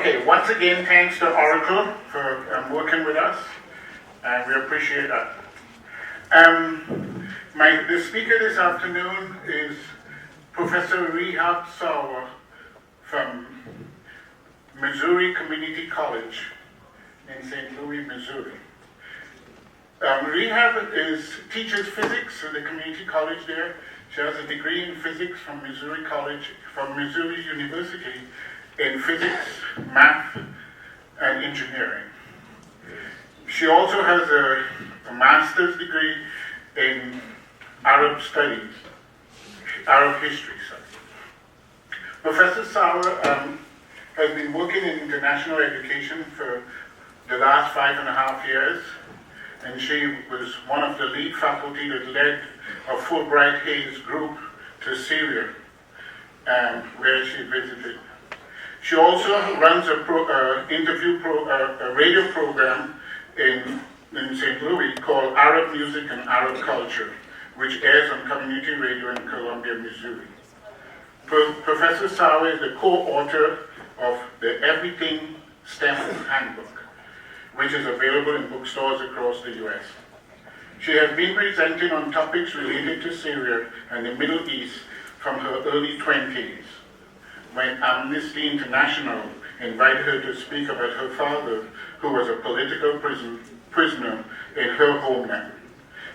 Okay, once again, thanks to ORICL for working with us, and we appreciate that. The speaker this afternoon is Professor Rihab Sawah from Missouri Community College in St. Louis, Missouri. Rihab teaches physics at the community college there. She has a degree in physics from Missouri University in physics, math, and engineering. She also has a master's degree in Arab studies, Arab history studies. Professor Sawah has been working in international education for the last 5.5 years, and she was one of the lead faculty that led a Fulbright Hayes group to Syria, where she visited. She also runs a radio program in St. Louis called Arab Music and Arab Culture, which airs on community radio in Columbia, Missouri. Professor Sawah is the co-author of the Everything STEM Handbook, which is available in bookstores across the U.S. She has been presenting on topics related to Syria and the Middle East from her early 20s, when Amnesty International invited her to speak about her father, who was a political prisoner in her homeland.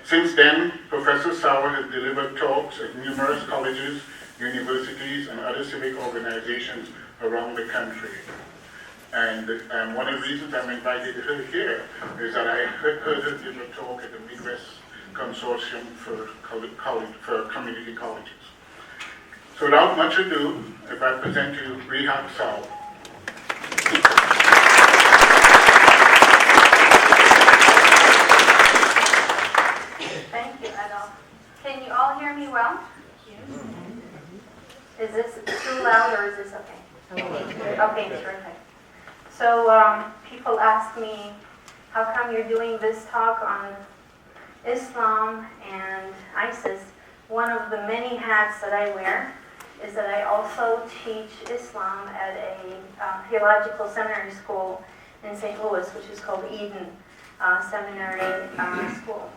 Since then, Professor Sawah has delivered talks at numerous colleges, universities, and other civic organizations around the country. And one of the reasons I'm invited her here is that I heard her give a talk at the Midwest Consortium for Community Colleges. So without much ado, if I present you Rihab Sawah. Thank you, Adolf. Can you all hear me well? Is this too loud or is this okay? Okay, terrific. So people ask me, how come you're doing this talk on Islam and ISIS? One of the many hats that I wear is that I also teach Islam at a theological seminary school in St. Louis, which is called Eden Seminary School.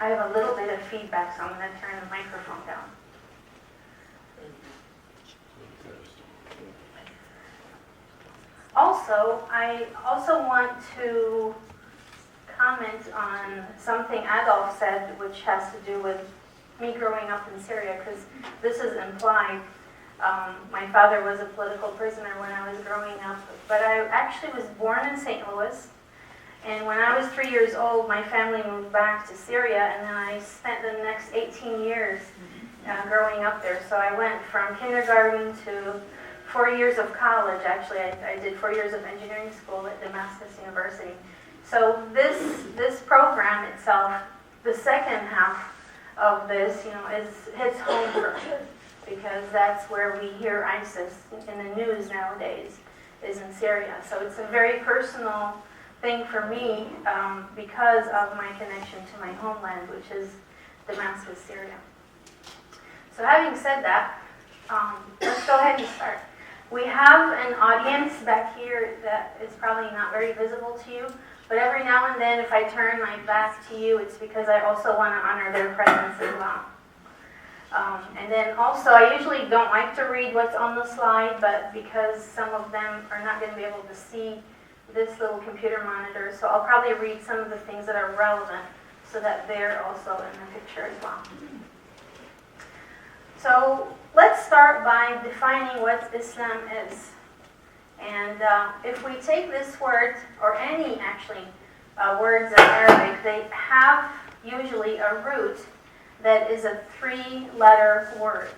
I have a little bit of feedback, so I'm going to turn the microphone down. Also, I also want to comment on something Adolf said, which has to do with me growing up in Syria, because this is implied. My father was a political prisoner when I was growing up, but I actually was born in St. Louis, and when I was 3 years old, my family moved back to Syria, and then I spent the next 18 years growing up there. So I went from kindergarten to 4 years of college. Actually, I did 4 years of engineering school at Damascus University. So this program itself, the second half of this, hits home for me, because that's where we hear ISIS in the news nowadays, is in Syria. So it's a very personal thing for me because of my connection to my homeland, which is Damascus, Syria. So having said that, let's go ahead and start. We have an audience back here that is probably not very visible to you, but every now and then if I turn my back to you, it's because I also want to honor their presence as well. And then also, I usually don't like to read what's on the slide, but because some of them are not going to be able to see this little computer monitor, so I'll probably read some of the things that are relevant so that they're also in the picture as well. So let's start by defining what Islam is. And if we take this word, or any actually words in Arabic, they have usually a root that is a 3-letter word.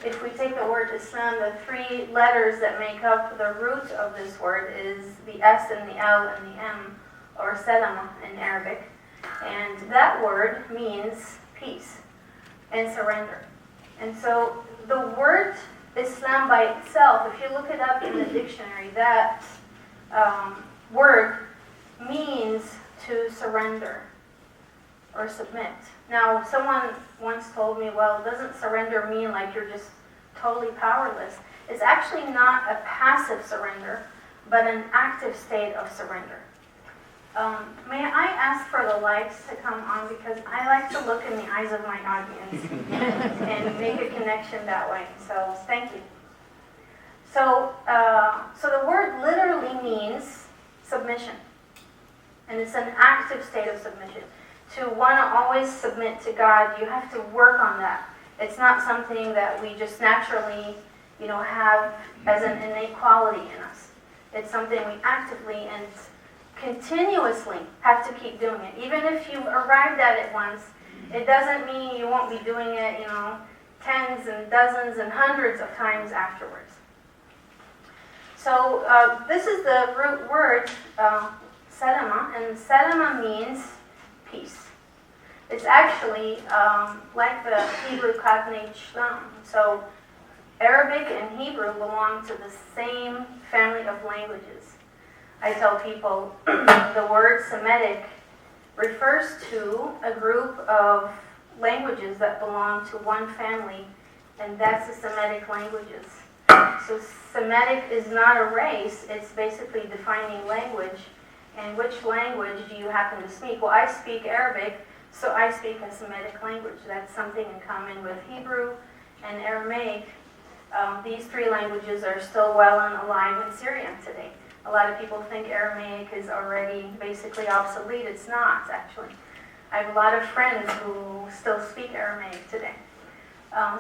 If we take the word Islam, the 3 letters that make up the root of this word is the S and the L and the M, or salama in Arabic. And that word means peace and surrender. And so the word Islam by itself, if you look it up in the dictionary, that word means to surrender or submit. Now, someone once told me, well, doesn't surrender mean like you're just totally powerless? is actually not a passive surrender, but an active state of surrender. May I ask for the lights to come on, because I like to look in the eyes of my audience and make a connection that way. So thank you. So the word literally means submission, and it's an active state of submission. To want to always submit to God, you have to work on that. It's not something that we just naturally, have as an innate quality in us. It's something we actively and continuously have to keep doing it. Even if you've arrived at it once, it doesn't mean you won't be doing it, tens and dozens and hundreds of times afterwards. So this is the root word, selama, and selama means peace. It's actually like the Hebrew cognate shalom. So Arabic and Hebrew belong to the same family of languages. I tell people the word Semitic refers to a group of languages that belong to one family, and that's the Semitic languages. So Semitic is not a race, it's basically defining language. And which language do you happen to speak? Well, I speak Arabic, so I speak a Semitic language. That's something in common with Hebrew and Aramaic. These three languages are still well and alive in Syria today. A lot of people think Aramaic is already basically obsolete. It's not, actually. I have a lot of friends who still speak Aramaic today.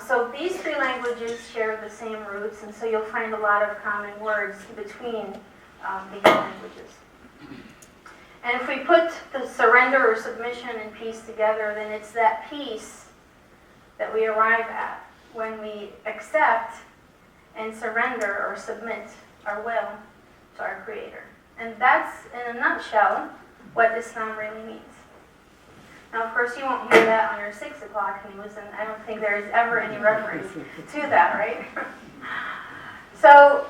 So these three languages share the same roots, and so you'll find a lot of common words between these languages. And if we put the surrender or submission and peace together, then it's that peace that we arrive at when we accept and surrender or submit our will to our Creator. And that's, in a nutshell, what Islam really means. Now, of course, you won't hear that on your 6 o'clock news, and I don't think there is ever any reference to that, right? So,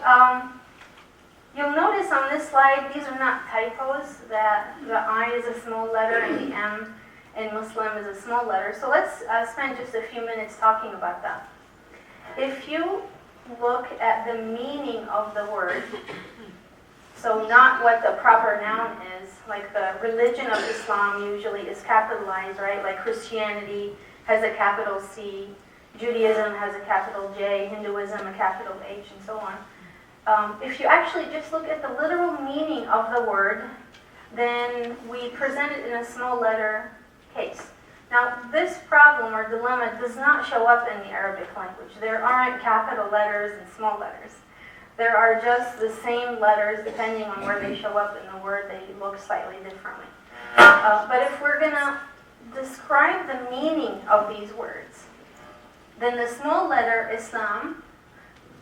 you'll notice on this slide, these are not typos, that the I is a small letter and the M in Muslim is a small letter. So let's spend just a few minutes talking about that. If you look at the meaning of the word, so not what the proper noun is, like the religion of Islam usually is capitalized, right? Like Christianity has a capital C, Judaism has a capital J, Hinduism a capital H, and so on. If you actually just look at the literal meaning of the word, then we present it in a small letter case. Now, this problem or dilemma does not show up in the Arabic language. There aren't capital letters and small letters. There are just the same letters, depending on where they show up in the word, they look slightly differently. But if we're going to describe the meaning of these words, then the small letter Islam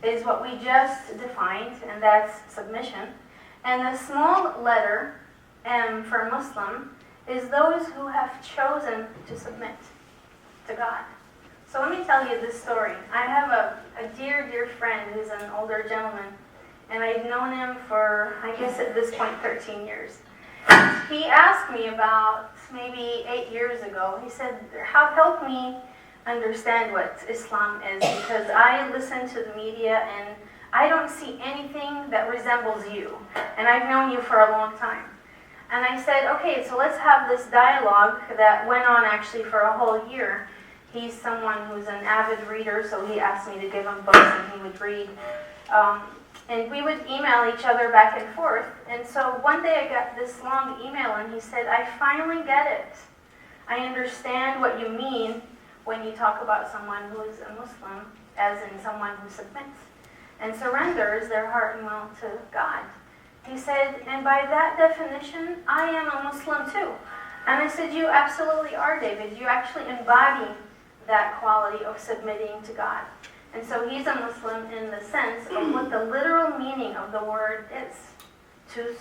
is what we just defined, and that's submission. And the small letter M for Muslim is those who have chosen to submit to God. So let me tell you this story. I have a dear, dear friend who's an older gentleman, and I've known him for, I guess at this point, 13 years. He asked me about maybe 8 years ago, he said, help me understand what Islam is, because I listen to the media and I don't see anything that resembles you, and I've known you for a long time. And I said, okay, so let's have this dialogue that went on actually for a whole year. He's someone who's an avid reader, so he asked me to give him books and he would read. And we would email each other back and forth. And so one day I got this long email and he said, I finally get it. I understand what you mean when you talk about someone who is a Muslim, as in someone who submits and surrenders their heart and will to God. He said, and by that definition, I am a Muslim too. And I said, you absolutely are, David. You actually embody that quality of submitting to God. And so he's a Muslim in the sense of what the literal meaning of the word is. To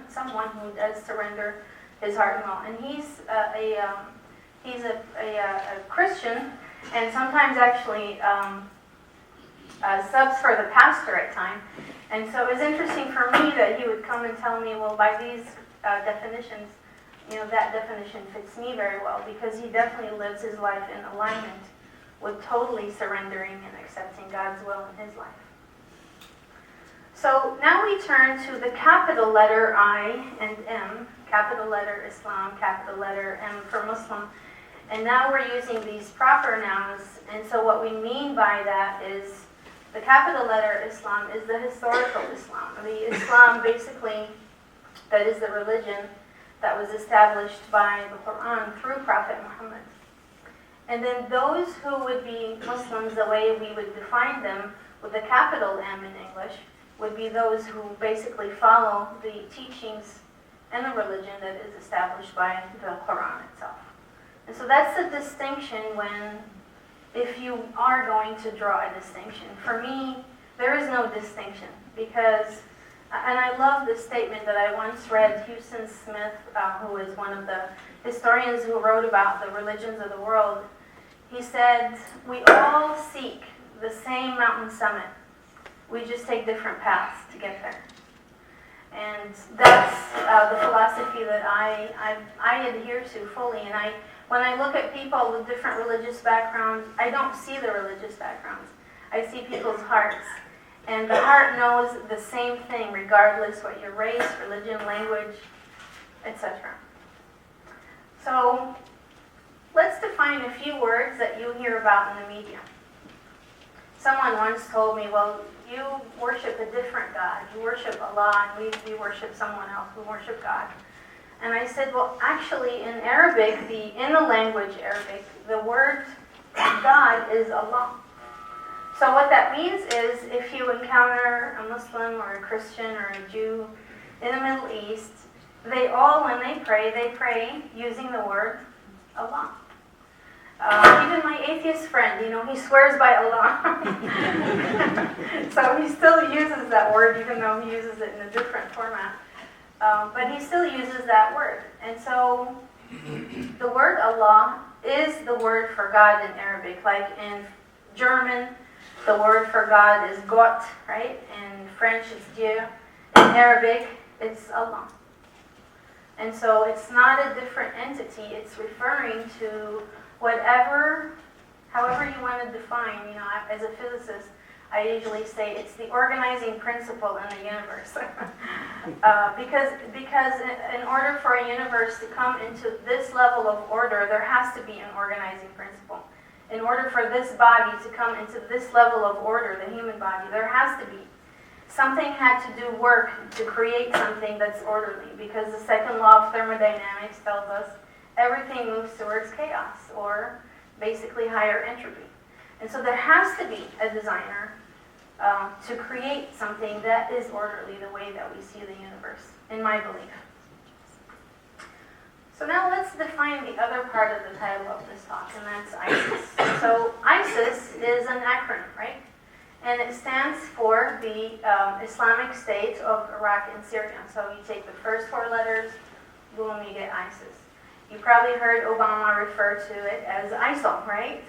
someone who does surrender his heart and will. And he's a Christian, and sometimes actually subs for the pastor at times. And so it was interesting for me that he would come and tell me, well, by these definitions, that definition fits me very well, because he definitely lives his life in alignment with totally surrendering and accepting God's will in his life. now we turn to the capital letter I and M, capital letter Islam, capital letter M for Muslim. And now we're using these proper nouns, and so what we mean by that is the capital letter Islam is the historical Islam. The Islam basically, that is the religion that was established by the Quran through Prophet Muhammad. And then those who would be Muslims, the way we would define them with the capital M in English, would be those who basically follow the teachings and the religion that is established by the Quran itself. And so that's the distinction if you are going to draw a distinction. For me, there is no distinction because, and I love this statement that I once read, Houston Smith, who is one of the historians who wrote about the religions of the world. He said, we all seek the same mountain summit. We just take different paths to get there. And that's the philosophy that I adhere to fully. And when I look at people with different religious backgrounds, I don't see the religious backgrounds. I see people's hearts. And the heart knows the same thing, regardless what your race, religion, language, etc. So let's define a few words that you hear about in the media. Someone once told me, well, you worship a different God. You worship Allah, and we worship someone else. We worship God. And I said, well, actually, in Arabic, in the language Arabic, the word God is Allah. So what that means is, if you encounter a Muslim or a Christian or a Jew in the Middle East, they all, when they pray using the word Allah. Even my atheist friend, he swears by Allah. So he still uses that word, even though he uses it in a different format. But he still uses that word. And so the word Allah is the word for God in Arabic. Like in German, the word for God is Gott, right? In French, it's Dieu. In Arabic, it's Allah. And so it's not a different entity. It's referring to however you want to define. As a physicist, I usually say it's the organizing principle in the universe. because in order for a universe to come into this level of order, there has to be an organizing principle. In order for this body to come into this level of order, the human body, there has to be. Something had to do work to create something that's orderly, because the second law of thermodynamics tells us everything moves towards chaos, or basically higher entropy. And so there has to be a designer to create something that is orderly the way that we see the universe, in my belief. So now let's define the other part of the title of this talk, and that's ISIS. So ISIS is an acronym, right? And it stands for the Islamic State of Iraq and Syria. So you take the first four letters, boom, you get ISIS. You probably heard Obama refer to it as ISIL, right?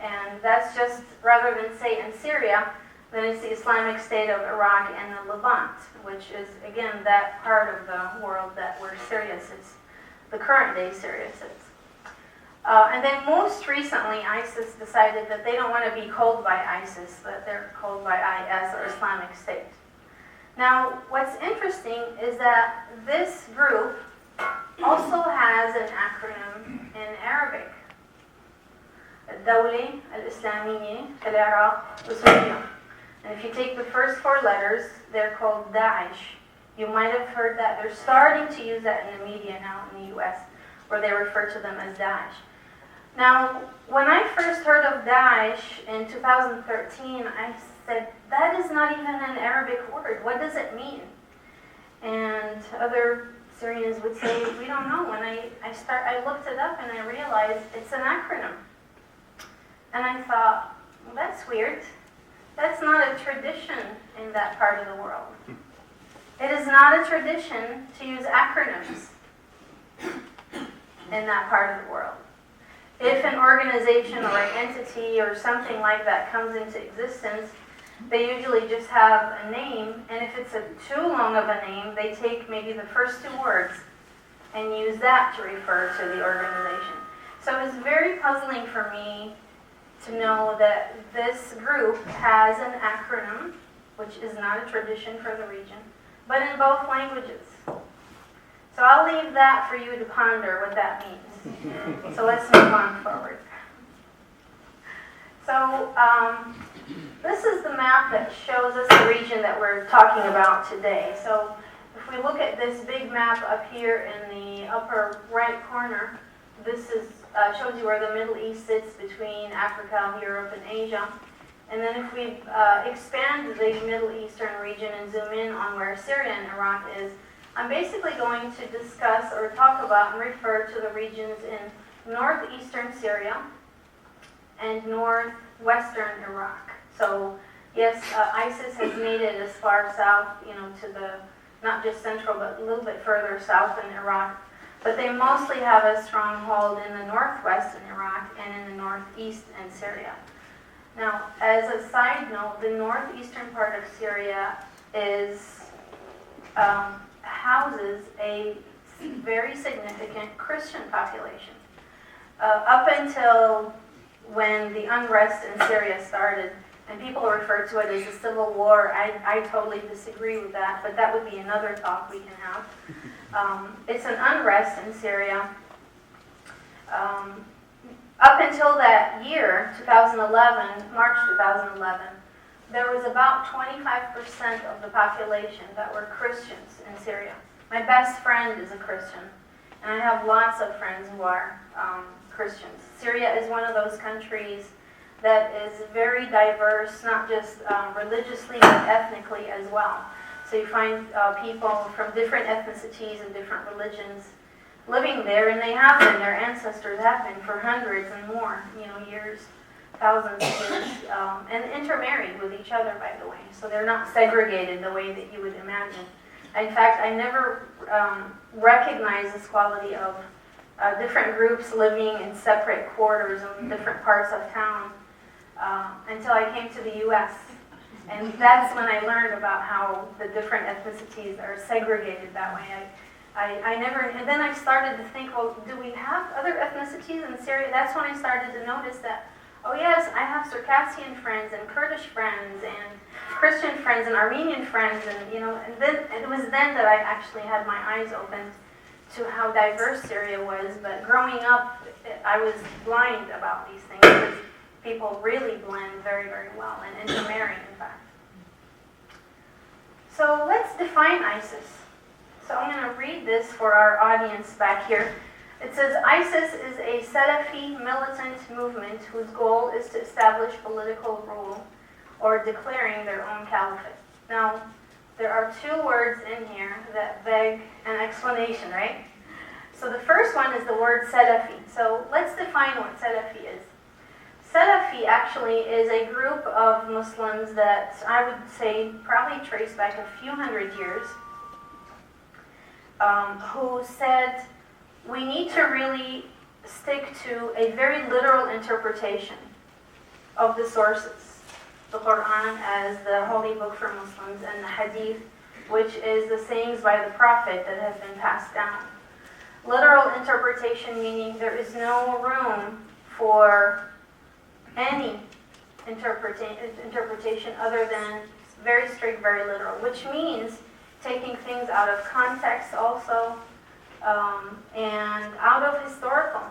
And that's just, rather than say in Syria, then it's the Islamic State of Iraq and the Levant, which is, again, that part of the world where Syria sits, the current day Syria sits. And then most recently, ISIS decided that they don't want to be called by ISIS, but they're called by IS, or Islamic State. Now, what's interesting is that this group also has an acronym in Arabic. الدولة الإسلامية في العراق وسوريا. And if you take the first four letters, they're called Daesh. You might have heard that. They're starting to use that in the media now in the US, where they refer to them as Daesh. Now, when I first heard of Daesh in 2013, I said, that is not even an Arabic word. What does it mean? And other Syrians would say, we don't know. When I looked it up and I realized it's an acronym. And I thought, well, that's weird. That's not a tradition in that part of the world. It is not a tradition to use acronyms in that part of the world. If an organization or an entity or something like that comes into existence, they usually just have a name, and if it's too long of a name, they take maybe the first two words and use that to refer to the organization. So it's very puzzling for me to know that this group has an acronym which is not a tradition for the region, but in both languages. So I'll leave that for you to ponder what that means. So let's move on forward. So this is the map that shows us the region that we're talking about today. So if we look at this big map up here in the upper right corner, this is shows you where the Middle East sits between Africa, Europe, and Asia. And then if we expand the Middle Eastern region and zoom in on where Syria and Iraq is, I'm basically going to discuss or talk about and refer to the regions in northeastern Syria and northwestern Iraq. So yes, ISIS has made it as far south, to the, not just central, but a little bit further south in Iraq. But they mostly have a stronghold in the northwest in Iraq and in the northeast in Syria. Now, as a side note, the northeastern part of Syria houses a very significant Christian population. Up until when the unrest in Syria started, and people refer to it as a civil war, I totally disagree with that, but that would be another talk we can have. It's an unrest in Syria. Up until that year, 2011, March 2011, there was about 25% of the population that were Christians in Syria. My best friend is a Christian, and I have lots of friends who are Christians. Syria is one of those countries that is very diverse, not just religiously, but ethnically as well. So you find people from different ethnicities and different religions living there, and they have been, their ancestors have been for hundreds and more, years, thousands of years, and intermarried with each other, by the way. So they're not segregated the way that you would imagine. In fact, I never recognized this quality of different groups living in separate quarters in different parts of town until I came to the U.S. And that's when I learned about how the different ethnicities are segregated that way. I never, and then I started to think, well, do we have other ethnicities in Syria? That's when I started to notice that, oh yes, I have Circassian friends and Kurdish friends and Christian friends and Armenian friends, and and then it was then that I actually had my eyes opened to how diverse Syria was. But growing up, I was blind about these things because people really blend very, very well and intermarry, in fact. So let's define ISIS. So I'm going to read this for our audience back here. It says, ISIS is a Salafi militant movement whose goal is to establish political rule or declaring their own caliphate. Now, there are two words in here that beg an explanation, right? So the first one is the word Salafi. So let's define what Salafi is. Salafi actually is a group of Muslims that I would say probably trace back a few hundred years, who said we need to really stick to a very literal interpretation of the sources. The Quran as the holy book for Muslims, and the Hadith, which is the sayings by the Prophet that have been passed down. Literal interpretation meaning there is no room for any interpretation other than very strict, very literal, which means taking things out of context also, and out of historical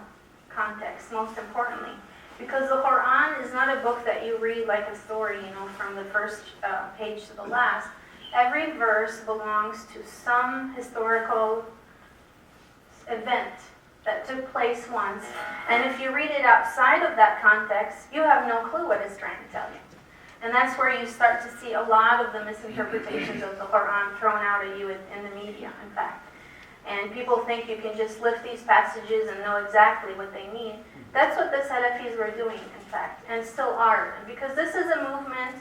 context, most importantly. Because the Quran is not a book that you read like a story, from the first page to the last. Every verse belongs to some historical event that took place once. And if you read it outside of that context, you have no clue what it's trying to tell you. And that's where you start to see a lot of the misinterpretations of the Quran thrown out at you in the media, in fact. And people think you can just lift these passages and know exactly what they mean. That's what the Salafis were doing, in fact, and still are. Because this is a movement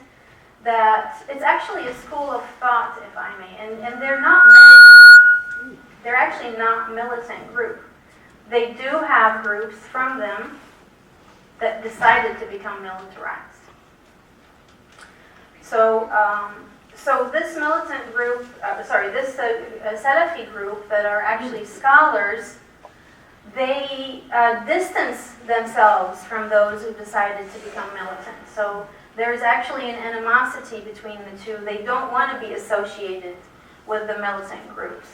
that, it's actually a school of thought, if I may, and they're not militant. They're actually not a militant group. They do have groups from them that decided to become militarized. So this militant group, this Salafi group that are actually scholars, they distance themselves from those who decided to become militant. So there's actually an animosity between the two. They don't want to be associated with the militant groups.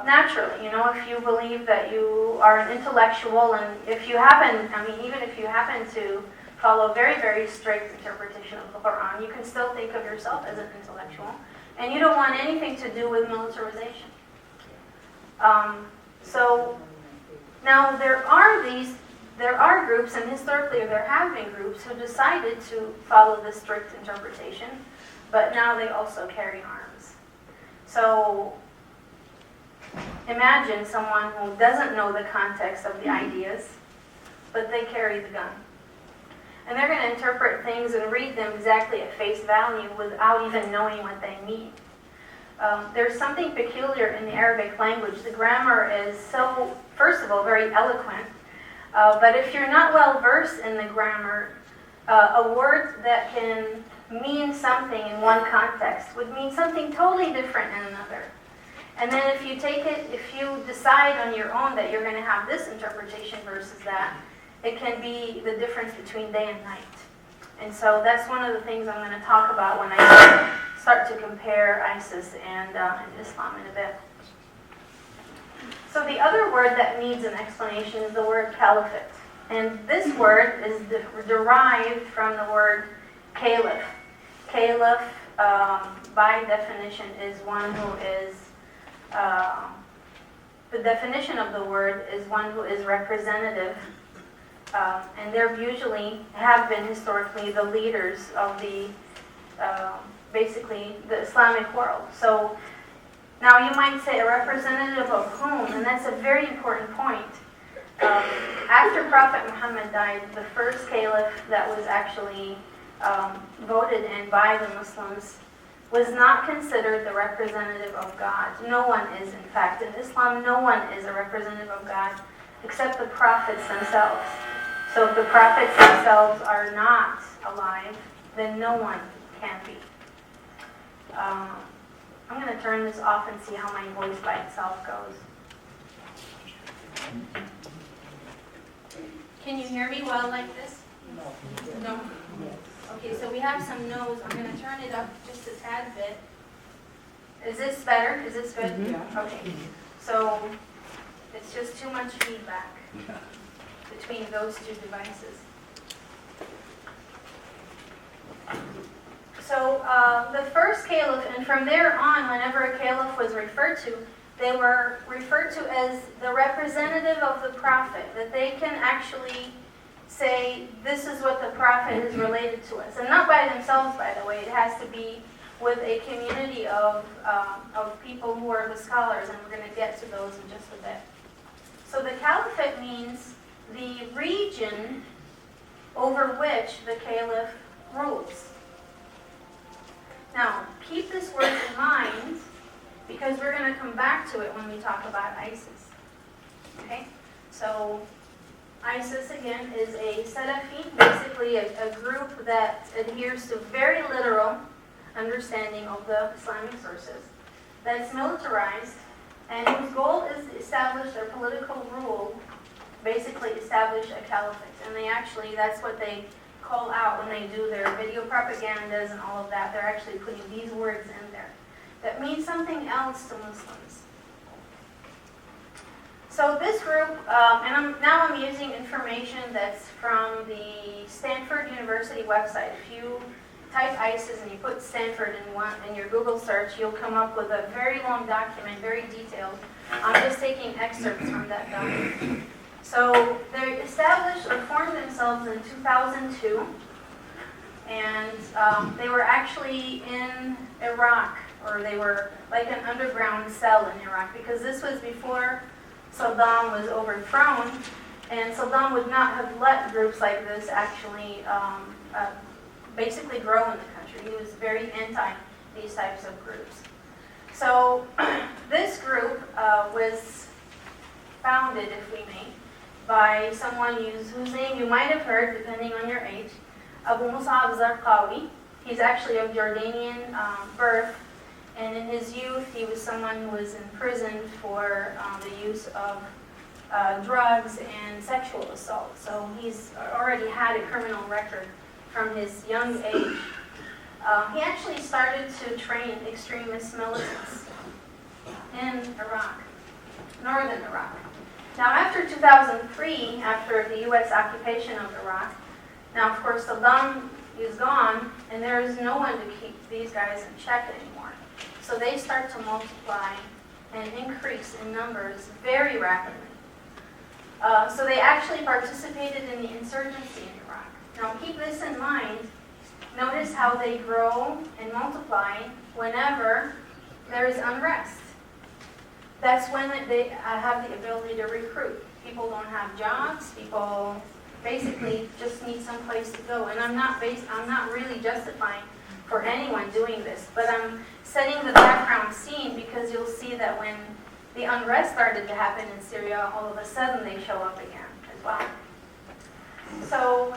Naturally, if you believe that you are an intellectual, and if you happen, even if you happen to follow very, very strict interpretation of the Quran, you can still think of yourself as an intellectual, and you don't want anything to do with militarization. So now there are groups, and historically there have been groups who decided to follow this strict interpretation, but now they also carry arms. So imagine someone who doesn't know the context of the ideas, but they carry the gun. And they're going to interpret things and read them exactly at face value without even knowing what they mean. There's something peculiar in the Arabic language. The grammar is so, first of all, very eloquent. But if you're not well versed in the grammar, a word that can mean something in one context would mean something totally different in another. And then if you decide on your own that you're going to have this interpretation versus that, it can be the difference between day and night. And so that's one of the things I'm going to talk about when I start to compare ISIS and Islam in a bit. So the other word that needs an explanation is the word caliphate. And this word is derived from the word caliph. Caliph, by definition, is one who is, the definition of the word is one who is representative. And they're usually, have been historically, the leaders of the, basically, the Islamic world. So now you might say a representative of whom, and that's a very important point. After Prophet Muhammad died, the first caliph that was actually voted in by the Muslims was not considered the representative of God. No one is, in fact. In Islam, no one is a representative of God except the prophets themselves. So if the prophets themselves are not alive, then no one can be. I'm going to turn this off and see how my voice by itself goes. Can you hear me well like this? No? Okay, so we have some no's. I'm going to turn it up just a tad bit. Is this better? Is this good? Yeah. Okay. So it's just too much feedback between those two devices. So the first caliph, and from there on, whenever a caliph was referred to, they were referred to as the representative of the prophet, that they can actually say, this is what the prophet has related to us. And not by themselves, by the way. It has to be with a community of people who are the scholars, and we're going to get to those in just a bit. So the caliphate means the region over which the caliph rules. Now, keep this word in mind, because we're going to come back to it when we talk about ISIS. Okay? So, ISIS, again, is a Salafi, basically a group that adheres to very literal understanding of the Islamic sources, that's militarized, and whose goal is to establish their political rule, basically establish a caliphate. And they actually, that's what they call out when they do their video propagandas and all of that. They're actually putting these words in there that mean something else to Muslims. So this group, and I'm using information that's from the Stanford University website. If you type ISIS and you put Stanford in your Google search, you'll come up with a very long document, very detailed. I'm just taking excerpts from that document. So they established or formed themselves in 2002, and they were actually in Iraq, or they were like an underground cell in Iraq, because this was before Saddam was overthrown, and Saddam would not have let groups like this actually basically grow in the country. He was very anti these types of groups. So this group was founded, if we may, by someone whose name you might have heard, depending on your age, Abu Mus'ab Zarqawi. He's actually of Jordanian birth, and in his youth he was someone who was imprisoned for the use of drugs and sexual assault. So he's already had a criminal record from his young age. He actually started to train extremist militants in Iraq, northern Iraq. Now, after 2003, after the U.S. occupation of Iraq, now, of course, Saddam is gone, and there is no one to keep these guys in check anymore. So they start to multiply and increase in numbers very rapidly. So they actually participated in the insurgency in Iraq. Now, keep this in mind. Notice how they grow and multiply whenever there is unrest. That's when they have the ability to recruit. People don't have jobs. People basically just need some place to go. And I'm not really justifying for anyone doing this, but I'm setting the background scene because you'll see that when the unrest started to happen in Syria, all of a sudden they show up again as well. So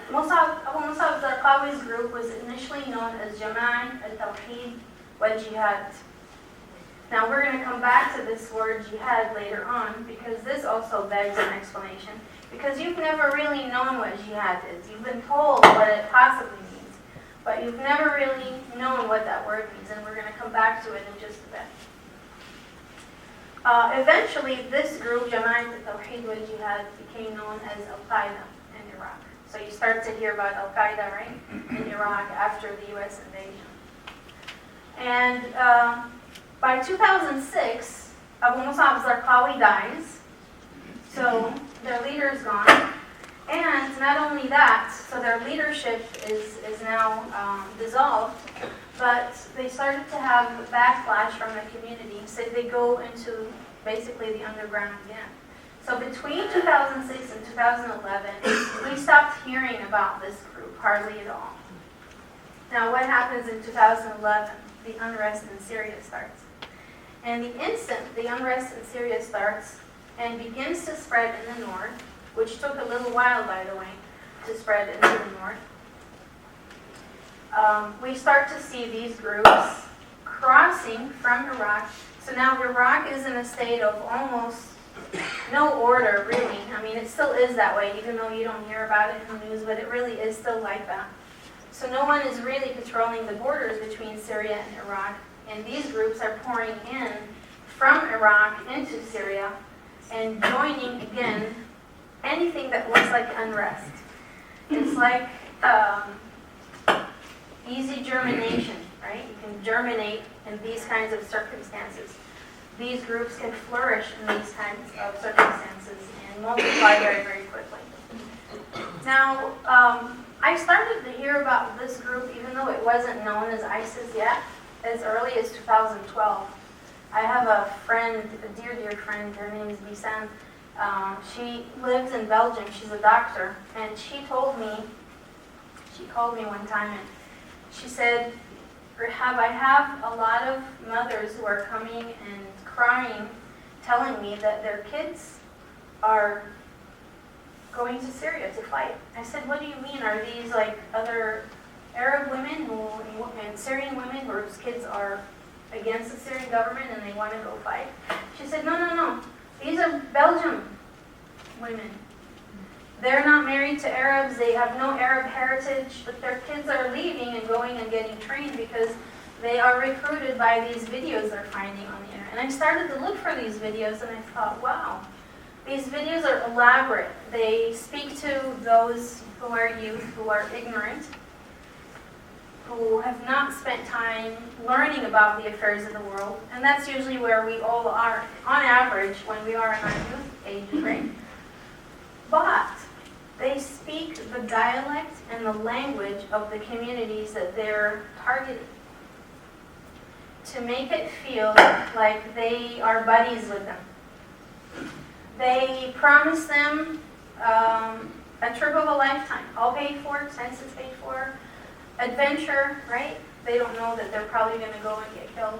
Abu Musab al-Zarqawi's group was initially known as Jama'at al-Tawheed wa Jihad. Now we're going to come back to this word jihad later on because this also begs an explanation. Because you've never really known what jihad is. You've been told what it possibly means, but you've never really known what that word means, and we're going to come back to it in just a bit. Eventually, this group, Jama'at al-Tawheed wa Jihad, became known as Al-Qaeda in Iraq. So you start to hear about Al-Qaeda, right, in Iraq after the U.S. invasion. And by 2006, Abu Musab al-Zarqawi dies, so their leader is gone. And not only that, so their leadership is now dissolved, but they started to have backlash from the community, so they go into basically the underground again. So between 2006 and 2011, we stopped hearing about this group hardly at all. Now what happens in 2011? The unrest in Syria starts. And the instant the unrest in Syria starts and begins to spread in the north, which took a little while, by the way, to spread into the north, we start to see these groups crossing from Iraq. So now Iraq is in a state of almost no order, really. I mean, it still is that way, even though you don't hear about it in the news, but it really is still like that. So no one is really patrolling the borders between Syria and Iraq, and these groups are pouring in from Iraq into Syria and joining, again, anything that looks like unrest. It's like easy germination, right? You can germinate in these kinds of circumstances. These groups can flourish in these kinds of circumstances and multiply very, very quickly. Now, I started to hear about this group, even though it wasn't known as ISIS yet, as early as 2012. I have a friend, a dear, dear friend, her name is Bisan. She lives in Belgium, she's a doctor, and she called me one time and she said, Rihab, I have a lot of mothers who are coming and crying, telling me that their kids are going to Syria to fight. I said, what do you mean? Are these like other Arab women and Syrian women whose kids are against the Syrian government and they want to go fight? She said, no. These are Belgian women. They're not married to Arabs. They have no Arab heritage, but their kids are leaving and going and getting trained because they are recruited by these videos they're finding on the internet. And I started to look for these videos and I thought, wow, these videos are elaborate. They speak to those who are youth, who are ignorant, who have not spent time learning about the affairs of the world. And that's usually where we all are, on average, when we are in our youth ages, right? But they speak the dialect and the language of the communities that they're targeting to make it feel like they are buddies with them. They promise them a trip of a lifetime, all paid for, expenses paid for, adventure, right? They don't know that they're probably going to go and get killed.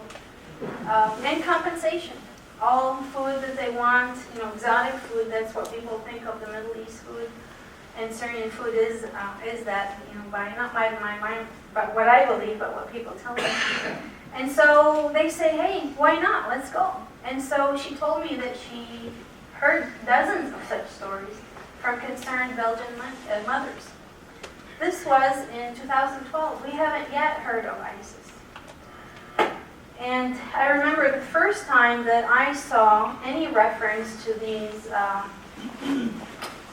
And compensation. All food that they want, exotic food, that's what people think of the Middle East food. And Syrian food is that, not by my mind, but what I believe, but what people tell me. And so they say, hey, why not? Let's go. And so she told me that she heard dozens of such stories from concerned Belgian mothers. this was in 2012. We haven't yet heard of ISIS. And I remember the first time that I saw any reference to these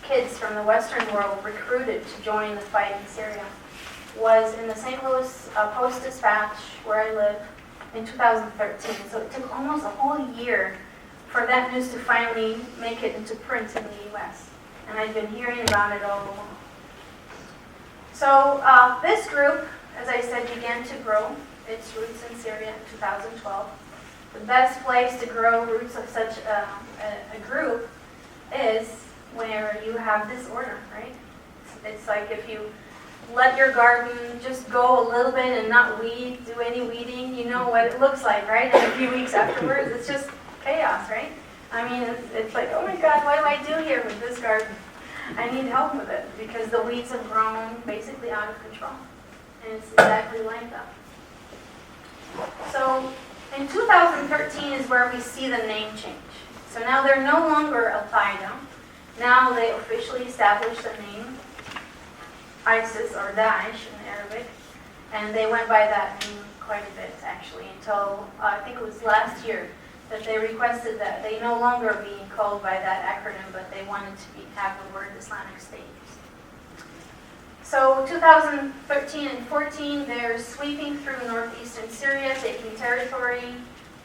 kids from the Western world recruited to join the fight in Syria was in the St. Louis Post-Dispatch, where I live, in 2013. So it took almost a whole year for that news to finally make it into print in the U.S. And I've been hearing about it all along. So this group, as I said, began to grow its roots in Syria in 2012. The best place to grow roots of such a group is where you have disorder, right? It's like if you let your garden just go a little bit and not do any weeding, you know what it looks like, right? And a few weeks afterwards, it's just chaos, right? I mean, it's like, oh my God, what do I do here with this garden? I need help with it because the weeds have grown basically out of control. And it's exactly like that. So in 2013 is where we see the name change. So now they're no longer Al-Qaeda. Now they officially established the name ISIS or Daesh in Arabic. And they went by that name quite a bit actually until I think it was last year that they requested that they no longer be called by that acronym, but they wanted to have the word Islamic State. So 2013 and 14, they're sweeping through northeastern Syria, taking territory,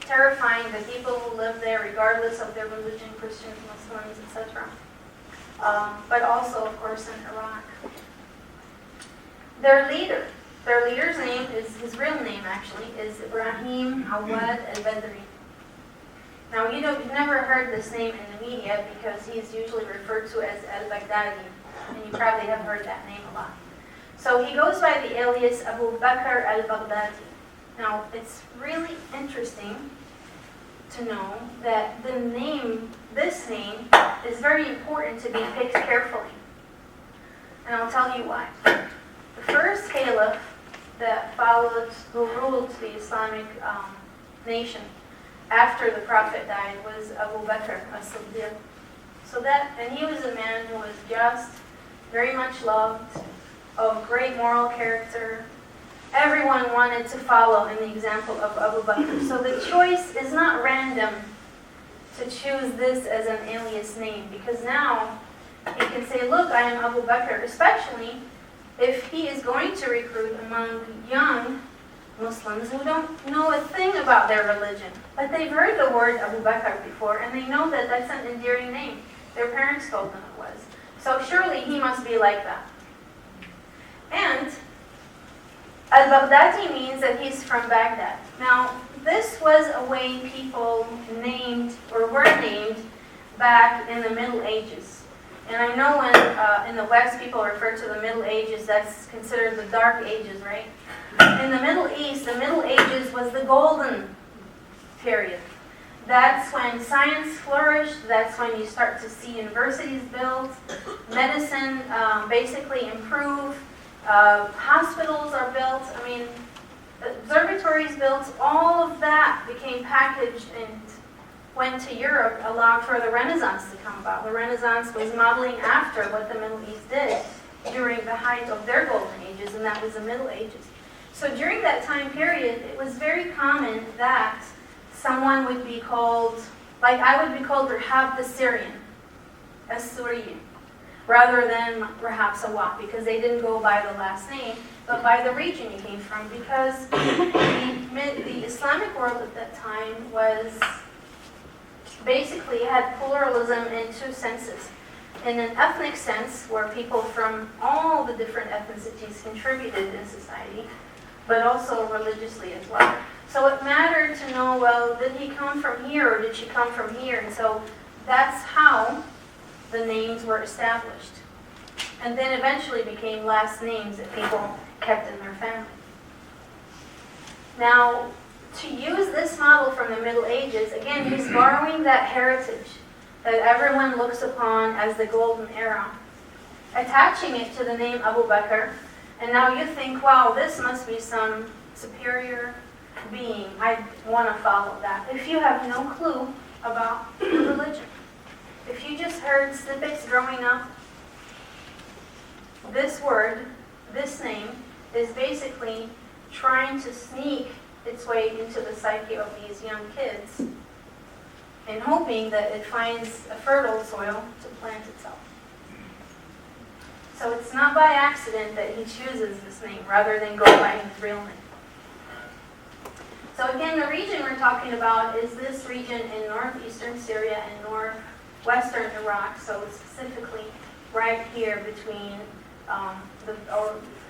terrifying the people who live there, regardless of their religion, Christians, Muslims, etc. But also, of course, in Iraq. Their leader's name is, his real name actually, is Ibrahim Awad al-Badri. Now, you've never heard this name in the media because he's usually referred to as al-Baghdadi, and you probably have heard that name a lot. So he goes by the alias Abu Bakr al-Baghdadi. Now, it's really interesting to know that this name is very important to be picked carefully. And I'll tell you why. The first caliph that who ruled the Islamic nation after the Prophet died was Abu Bakr as-Siddiq. And he was a man who was just, very much loved, of great moral character. Everyone wanted to follow in the example of Abu Bakr. So the choice is not random to choose this as an alias name, because now he can say, look, I am Abu Bakr, especially if he is going to recruit among young Muslims who don't know a thing about their religion. But they've heard the word Abu Bakr before, and they know that that's an endearing name. Their parents told them it was. So surely he must be like that. And al-Baghdadi means that he's from Baghdad. Now, this was a way people were named back in the Middle Ages. And I know when in the West people refer to the Middle Ages, that's considered the Dark Ages, right? In the Middle East, the Middle Ages was the golden period. That's when science flourished. That's when you start to see universities built, medicine basically improved, hospitals are built. I mean, observatories built. All of that became packaged and went to Europe, allowed for the Renaissance to come about. The Renaissance was modeling after what the Middle East did during the height of their golden ages, and that was the Middle Ages. So during that time period, it was very common that someone would be called, like I would be called Rihab the Syrian, as-Suriyan, rather than Rihab Sawah, because they didn't go by the last name, but by the region you came from, because the Islamic world at that time was basically had pluralism in two senses. In an ethnic sense, where people from all the different ethnicities contributed in society, but also religiously as well. So it mattered to know, well, did he come from here or did she come from here? And so that's how the names were established. And then eventually became last names that people kept in their family. Now, to use this model from the Middle Ages, again, he's borrowing that heritage that everyone looks upon as the golden era, attaching it to the name Abu Bakr, and now you think, wow, this must be some superior being. I want to follow that. If you have no clue about religion, if you just heard snippets growing up, this word, this name is basically trying to sneak its way into the psyche of these young kids and hoping that it finds a fertile soil to plant itself. So it's not by accident that he chooses this name rather than go by his real name. So again, the region we're talking about is this region in northeastern Syria and northwestern Iraq, so specifically right here between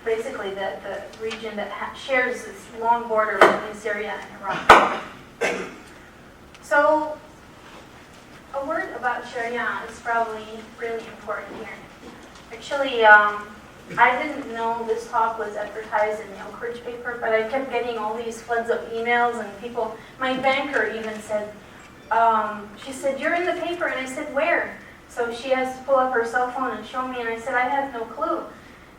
basically the region that shares this long border between Syria and Iraq. So a word about Sharia is probably really important here. Actually, I didn't know this talk was advertised in the Oak Ridge paper, but I kept getting all these floods of emails and people. My banker even said, she said, "You're in the paper," and I said, "Where?" So she has to pull up her cell phone and show me, and I said, "I had no clue."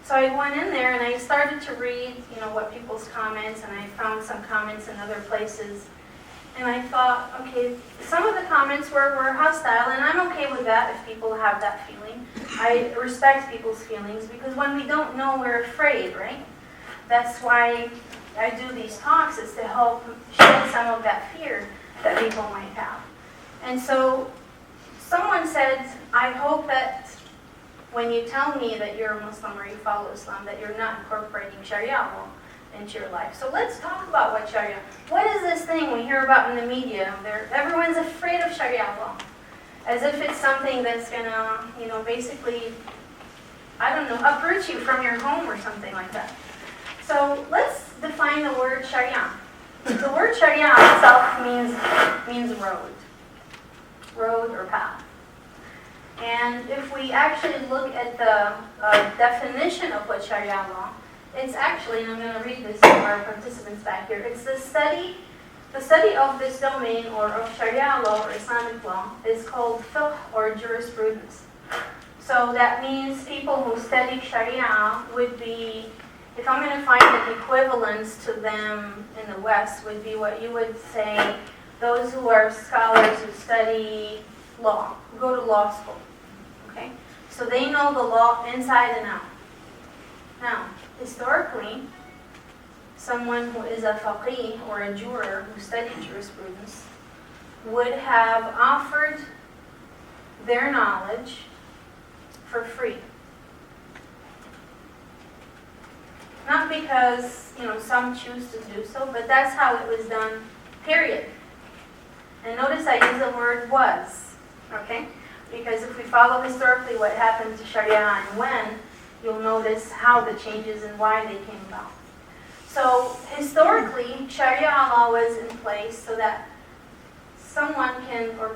So I went in there and I started to read, what people's comments, and I found some comments in other places. And I thought, okay, some of the comments were hostile, and I'm okay with that if people have that feeling. I respect people's feelings, because when we don't know, we're afraid, right? That's why I do these talks, is to help shed some of that fear that people might have. And so someone said, "I hope that when you tell me that you're a Muslim or you follow Islam, that you're not incorporating Sharia law into your life." So let's talk about what Sharia. What is this thing we hear about in the media? Everyone's afraid of Sharia law, as if it's something that's gonna, basically, I don't know, uproot you from your home or something like that. So let's define the word Sharia. The word Sharia itself means road or path. And if we actually look at the definition of what Sharia law, it's actually, and I'm going to read this to our participants back here, it's the study of this domain, or of Sharia law or Islamic law, is called fiqh, or jurisprudence. So that means people who study Sharia would be, if I'm going to find an equivalence to them in the West, would be what you would say, those who are scholars who study law, who go to law school. Okay? So they know the law inside and out. Now, historically, someone who is a faqih, or a juror who studied jurisprudence, would have offered their knowledge for free. Not because, some choose to do so, but that's how it was done, period. And notice I use the word was, okay? Because if we follow historically what happened to Sharia and when, you'll notice how the changes and why they came about. So historically, Sharia law was in place so that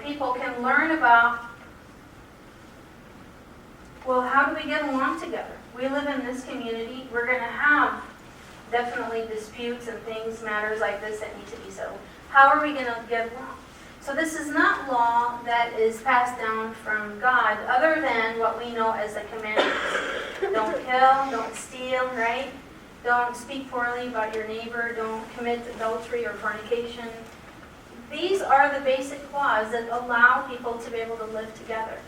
people can learn about, well, how do we get along together? We live in this community. We're going to have definitely disputes and things, matters like this that need to be settled. How are we going to get along? So this is not law that is passed down from God, other than what we know as the commandments. Don't kill, don't steal, right? Don't speak poorly about your neighbor, don't commit adultery or fornication. These are the basic laws that allow people to be able to live together.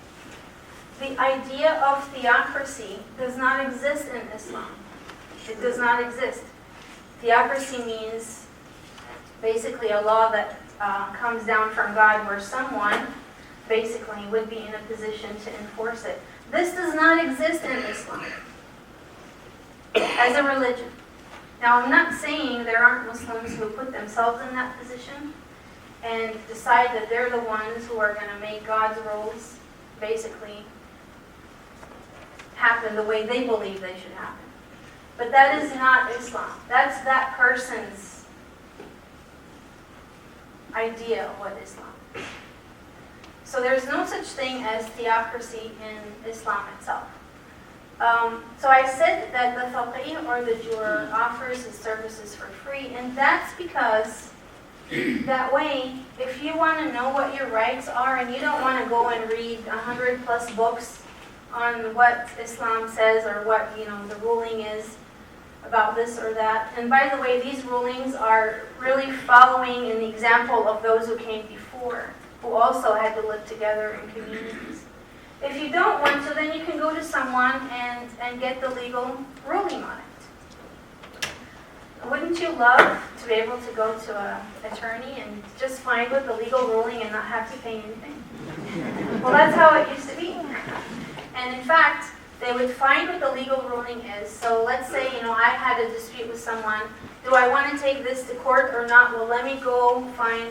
The idea of theocracy does not exist in Islam. It does not exist. Theocracy means basically a law that comes down from God, where someone basically would be in a position to enforce it. This does not exist in Islam as a religion. Now, I'm not saying there aren't Muslims who put themselves in that position and decide that they're the ones who are going to make God's rules basically happen the way they believe they should happen. But that is not Islam. That's that person's idea of what Islam is. So there's no such thing as theocracy in Islam itself. So I said that the faqih, or the juror, offers his services for free, and that's because that way, if you want to know what your rights are and you don't want to go and read 100+ books on what Islam says or what the ruling is about this or that. And by the way, these rulings are really following in the example of those who came before, who also had to live together in communities. If you don't want to, then you can go to someone and get the legal ruling on it. Wouldn't you love to be able to go to an attorney and just find with the legal ruling and not have to pay anything? Well, that's how it used to be. And in fact, they would find what the legal ruling is. So let's say, I had a dispute with someone. Do I want to take this to court or not? Well, let me go find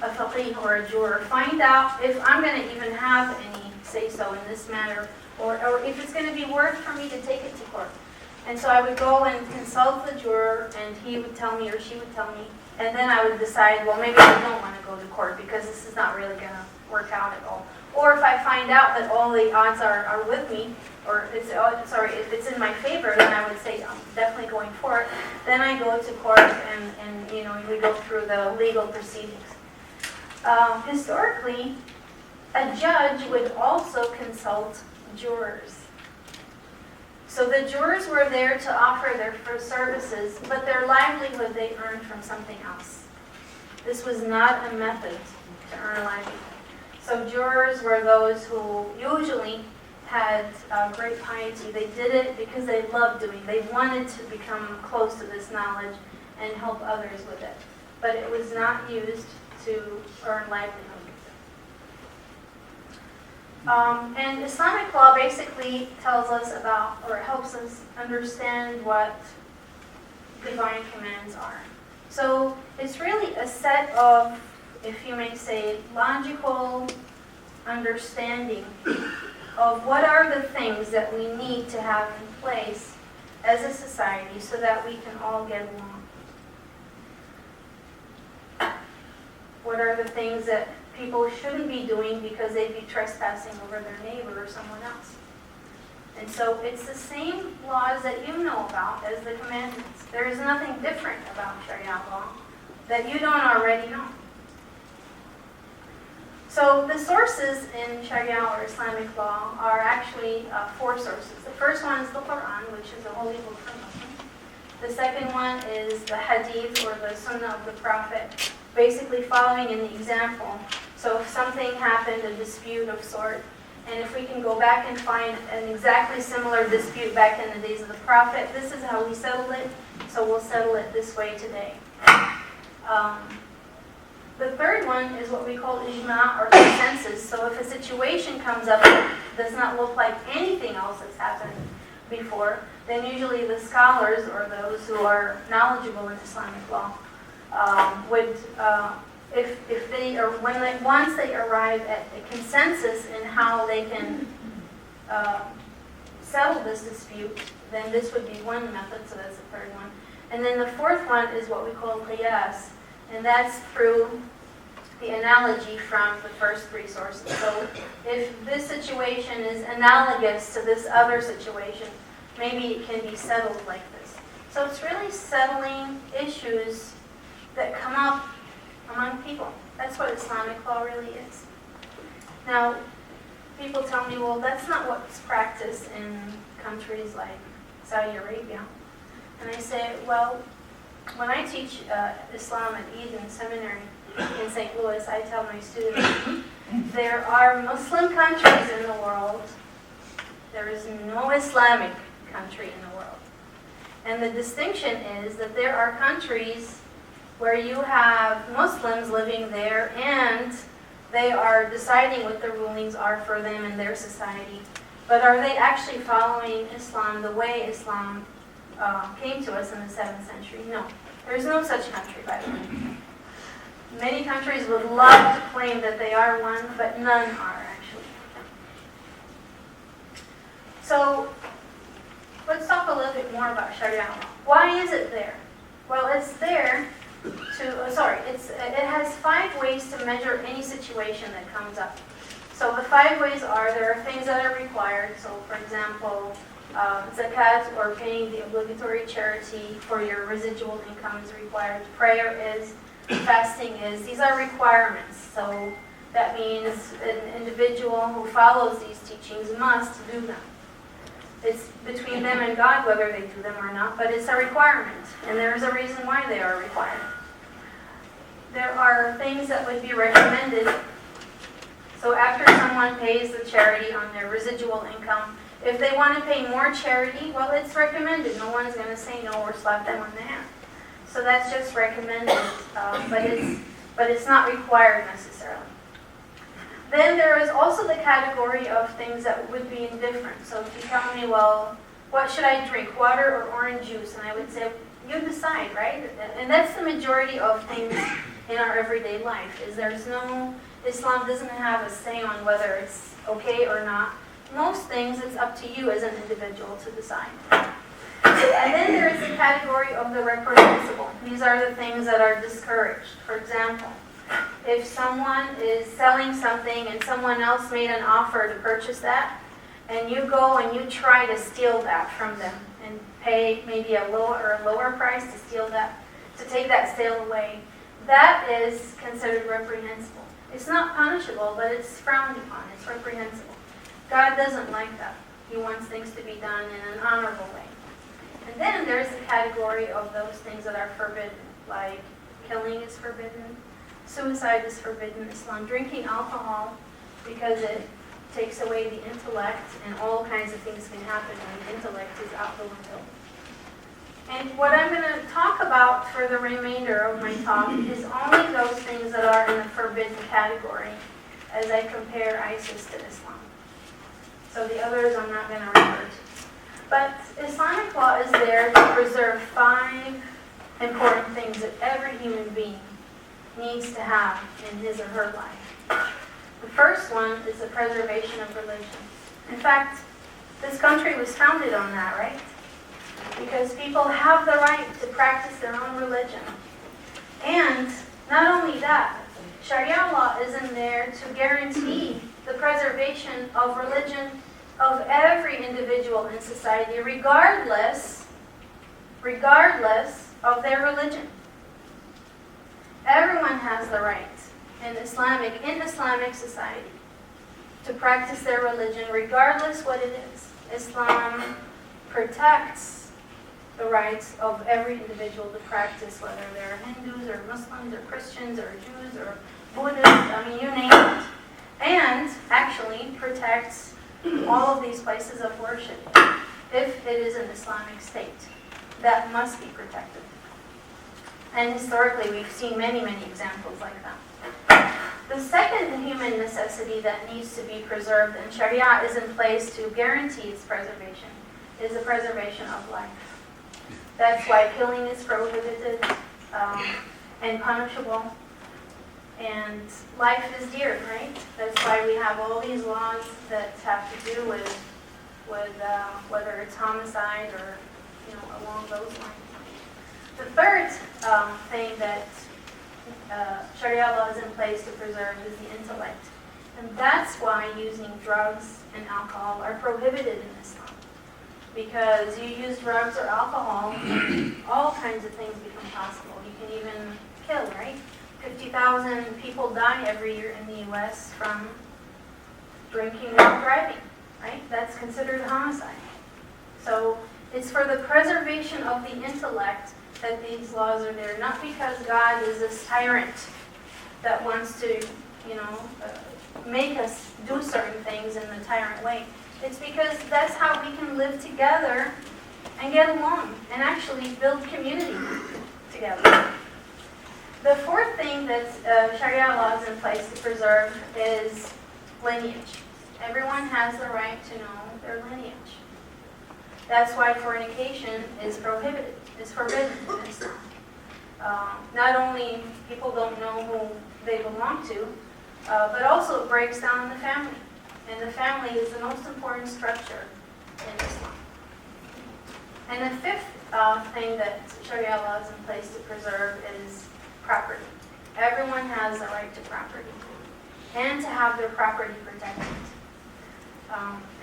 a faqih or a juror. Find out if I'm going to even have any say-so in this matter, or if it's going to be worth for me to take it to court. And so I would go and consult the juror, and he would tell me or she would tell me, and then I would decide, well, maybe I don't want to go to court because this is not really going to work out at all. Or if I find out that all the odds are with me, or if it's in my favor, then I would say I'm definitely going for it. Then I go to court, and we go through the legal proceedings. Historically, a judge would also consult jurors. So the jurors were there to offer their services, but their livelihood they earned from something else. This was not a method to earn a livelihood. So jurors were those who usually had great piety. They did it because they loved doing it. They wanted to become close to this knowledge and help others with it. But it was not used to earn livelihood. And Islamic law basically tells us about, or helps us understand what divine commands are. So it's really a set of, if you may say, logical understanding of what are the things that we need to have in place as a society so that we can all get along. What are the things that people shouldn't be doing because they'd be trespassing over their neighbor or someone else. And so it's the same laws that you know about as the commandments. There is nothing different about Sharia law that you don't already know. So the sources in Sharia or Islamic law are actually 4 sources. The first one is the Quran, which is the holy book for Muslims. The second one is the Hadith or the Sunnah of the Prophet, basically following an example. So if something happened, a dispute of sort, and if we can go back and find an exactly similar dispute back in the days of the Prophet, this is how we settled it, so we'll settle it this way today. The third one is what we call ijma or consensus. So if a situation comes up that does not look like anything else that's happened before, then usually the scholars or those who are knowledgeable in Islamic law would if they or once they arrive at a consensus in how they can settle this dispute, then this would be one method. So that's the third one. And then the fourth one is what we call qiyas, and that's through the analogy from the first 3 sources. So if this situation is analogous to this other situation, maybe it can be settled like this. So it's really settling issues that come up among people. That's what Islamic law really is. Now, people tell me, well, that's not what's practiced in countries like Saudi Arabia. And I say, well, when I teach Islam at Eden Seminary in St. Louis, I tell my students, there are Muslim countries in the world. There is no Islamic country in the world. And the distinction is that there are countries where you have Muslims living there and they are deciding what the rulings are for them in their society. But are they actually following Islam the way Islam came to us in the 7th century? No. There's no such country, by the way. Many countries would love to claim that they are one, but none are actually. So let's talk a little bit more about Sharia law. Why is it there? Well, it's there it has 5 ways to measure any situation that comes up. So the 5 ways are, there are things that are required. So for example, zakat or paying the obligatory charity for your residual income is required. Prayer is, fasting is. These are requirements. So that means an individual who follows these teachings must do them. It's between them and God whether they do them or not, but it's a requirement, and there's a reason why they are required. There are things that would be recommended. So after someone pays the charity on their residual income, If they want to pay more charity, well, it's recommended. No one's going to say no or slap them on the hand. So that's just recommended, but it's not required necessarily. Then there is also the category of things that would be indifferent. So if you tell me, well, what should I drink, water or orange juice? And I would say, you decide, right? And that's the majority of things in our everyday life, is Islam doesn't have a say on whether it's okay or not. Most things, it's up to you as an individual to decide. And then there is the category of the reprehensible. These are the things that are discouraged. For example, if someone is selling something and someone else made an offer to purchase that, and you go and you try to steal that from them and pay maybe a lower price to steal that, to take that sale away, that is considered reprehensible. It's not punishable, but it's frowned upon. It's reprehensible. God doesn't like that. He wants things to be done in an honorable way. And then there's the category of those things that are forbidden, like killing is forbidden, suicide is forbidden in Islam, drinking alcohol because it takes away the intellect, and all kinds of things can happen when the intellect is out the window. And what I'm going to talk about for the remainder of my talk is only those things that are in the forbidden category as I compare ISIS to Islam. So the others I'm not going to refer to. But Islamic law is there to preserve 5 important things that every human being needs to have in his or her life. The first one is the preservation of religion. In fact, this country was founded on that, right? Because people have the right to practice their own religion. And not only that, Sharia law is in there to guarantee the preservation of religion of every individual in society, regardless of their religion. Everyone has the right in Islamic society to practice their religion, regardless what it is. Islam protects the rights of every individual to practice, whether they're Hindus or Muslims or Christians or Jews or Buddhists, you name it. And actually protects all of these places of worship if it is an Islamic state. That must be protected. And historically, we've seen many, many examples like that. The second human necessity that needs to be preserved, and Sharia is in place to guarantee its preservation, is the preservation of life. That's why killing is prohibited and punishable. And life is dear, right? That's why we have all these laws that have to do with whether it's homicide or along those lines. The third thing that Sharia law is in place to preserve is the intellect. And that's why using drugs and alcohol are prohibited in Islam. Because you use drugs or alcohol, all kinds of things become possible. You can even kill, right? 50,000 people die every year in the U.S. from drinking while driving, right? That's considered a homicide. So it's for the preservation of the intellect that these laws are there, not because God is this tyrant that wants to, make us do certain things in the tyrant way. It's because that's how we can live together and get along and actually build community together. The fourth thing that Sharia law is in place to preserve is lineage. Everyone has the right to know their lineage. That's why fornication is prohibited. It's forbidden in Islam. Not only people don't know who they belong to, but also it breaks down the family. And the family is the most important structure in Islam. And the fifth thing that Sharia law is in place to preserve is property. Everyone has the right to property and to have their property protected.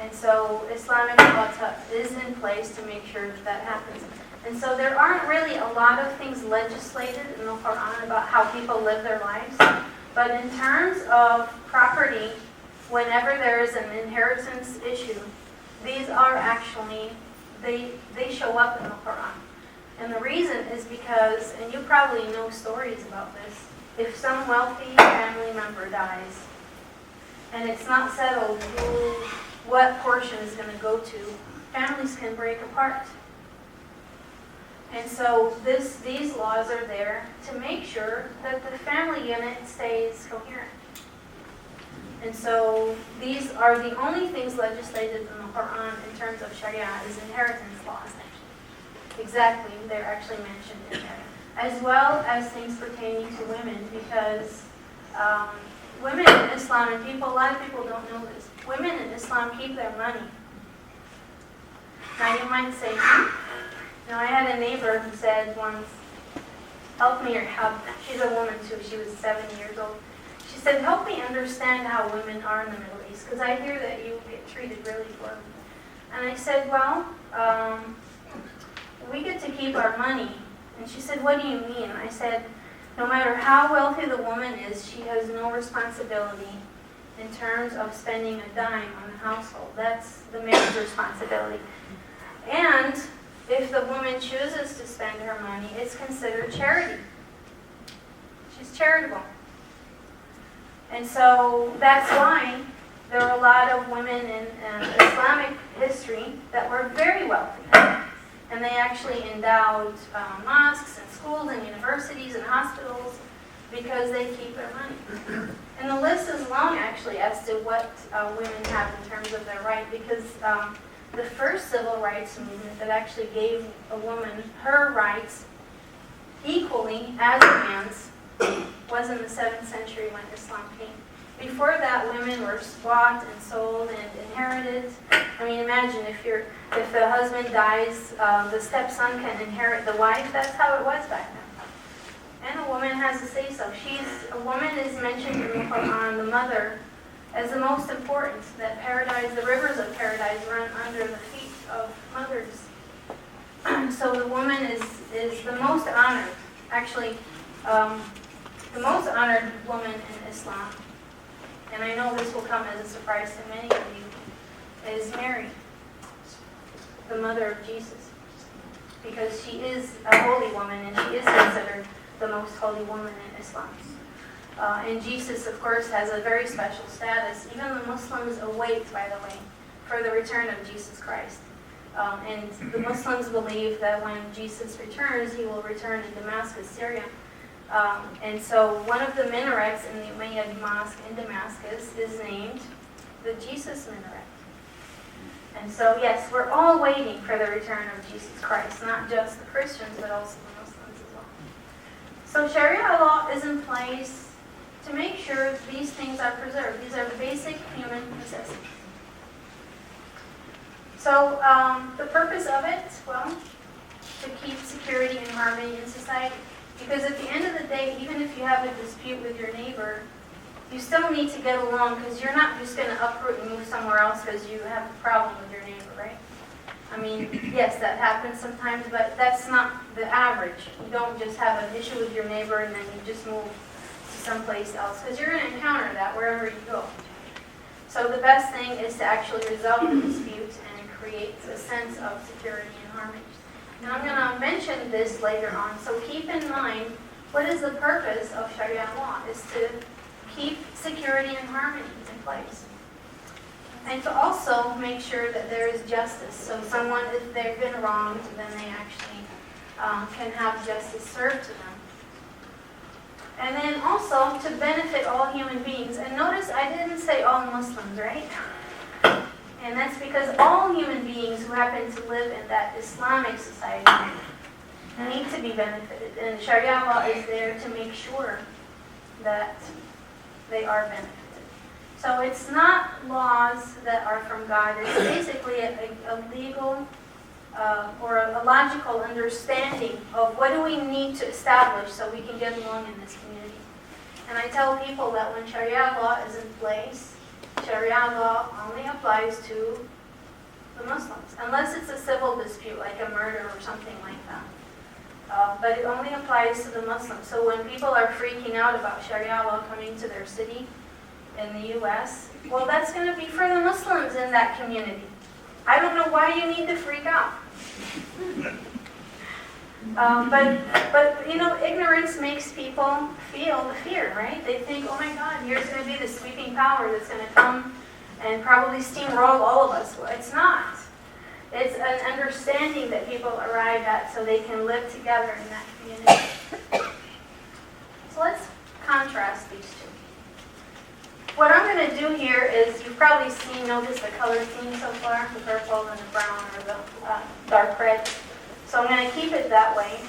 And so Islamic law is in place to make sure that that happens. And so there aren't really a lot of things legislated in the Quran about how people live their lives. But in terms of property, whenever there is an inheritance issue, these are actually, they show up in the Quran. And the reason is because, and you probably know stories about this, if some wealthy family member dies, and it's not settled who what portion is going to go to, families can break apart. And so these laws are there to make sure that the family unit stays coherent. And so these are the only things legislated in the Quran in terms of Sharia is inheritance laws. Exactly, they're actually mentioned in there. As well as things pertaining to women, because women in Islam, and a lot of people don't know this, women in Islam keep their money. Now you might say, I had a neighbor who said once, help me, Rihab. She's a woman too, she was 7 years old. She said, help me understand how women are in the Middle East, because I hear that you get treated really poorly. And I said, well, we get to keep our money. And she said, what do you mean? I said, no matter how wealthy the woman is, she has no responsibility in terms of spending a dime on the household. That's the man's responsibility. And if the woman chooses to spend her money, it's considered charity. She's charitable. And so that's why there are a lot of women in Islamic history that were very wealthy. And they actually endowed mosques and schools and universities and hospitals because they keep their money. And the list is long, actually, as to what women have in terms of their right, because the first civil rights movement that actually gave a woman her rights equally as a man's was in the 7th century when Islam came. Before that, women were bought and sold and inherited. I mean, imagine if the husband dies, the stepson can inherit the wife. That's how it was back then. And a woman has a say-so. A woman is mentioned in the Quran, the mother, as the most important. That paradise, the rivers of paradise, run under the feet of mothers. So the woman is the most honored. Actually, the most honored woman in Islam, and I know this will come as a surprise to many of you, is Mary, the mother of Jesus, because she is a holy woman and she is considered the most holy woman in Islam. And Jesus, of course, has a very special status. Even the Muslims await, by the way, for the return of Jesus Christ. And the Muslims believe that when Jesus returns, he will return in Damascus, Syria. And so one of the minarets in the Umayyad Mosque in Damascus is named the Jesus Minaret. And so, yes, we're all waiting for the return of Jesus Christ, not just the Christians, but also the Muslims as well. So Sharia law is in place to make sure these things are preserved. These are basic human necessities. So the purpose of it, well, to keep security and harmony in society. Because at the end of the day, even if you have a dispute with your neighbor, you still need to get along, because you're not just going to uproot and move somewhere else because you have a problem with your neighbor, right? I mean, yes, that happens sometimes, but that's not the average. You don't just have an issue with your neighbor and then you just move to someplace else, because you're going to encounter that wherever you go. So the best thing is to actually resolve the dispute and create a sense of security and harmony. And I'm going to mention this later on, so keep in mind, what is the purpose of Sharia law? Is to keep security and harmony in place. And to also make sure that there is justice. So someone, if they've been wronged, then they actually can have justice served to them. And then also to benefit all human beings. And notice I didn't say all Muslims, right? And that's because all human beings who happen to live in that Islamic society need to be benefited. And Sharia law is there to make sure that they are benefited. So it's not laws that are from God. It's basically a legal or a logical understanding of what do we need to establish so we can get along in this community. And I tell people that when Sharia law is in place, Sharia law only applies to the Muslims, unless it's a civil dispute like a murder or something like that. But it only applies to the Muslims. So when people are freaking out about Sharia law coming to their city in the U.S., well, that's going to be for the Muslims in that community. I don't know why you need to freak out. But you know, ignorance makes people feel the fear, right? They think, oh my God, here's going to be the sweeping power that's going to come and probably steamroll all of us. Well, it's not. It's an understanding that people arrive at so they can live together in that community. So let's contrast these two. What I'm going to do here is, you've probably noticed the color theme so far, the purple and the brown or the dark red. So I'm going to keep it that way.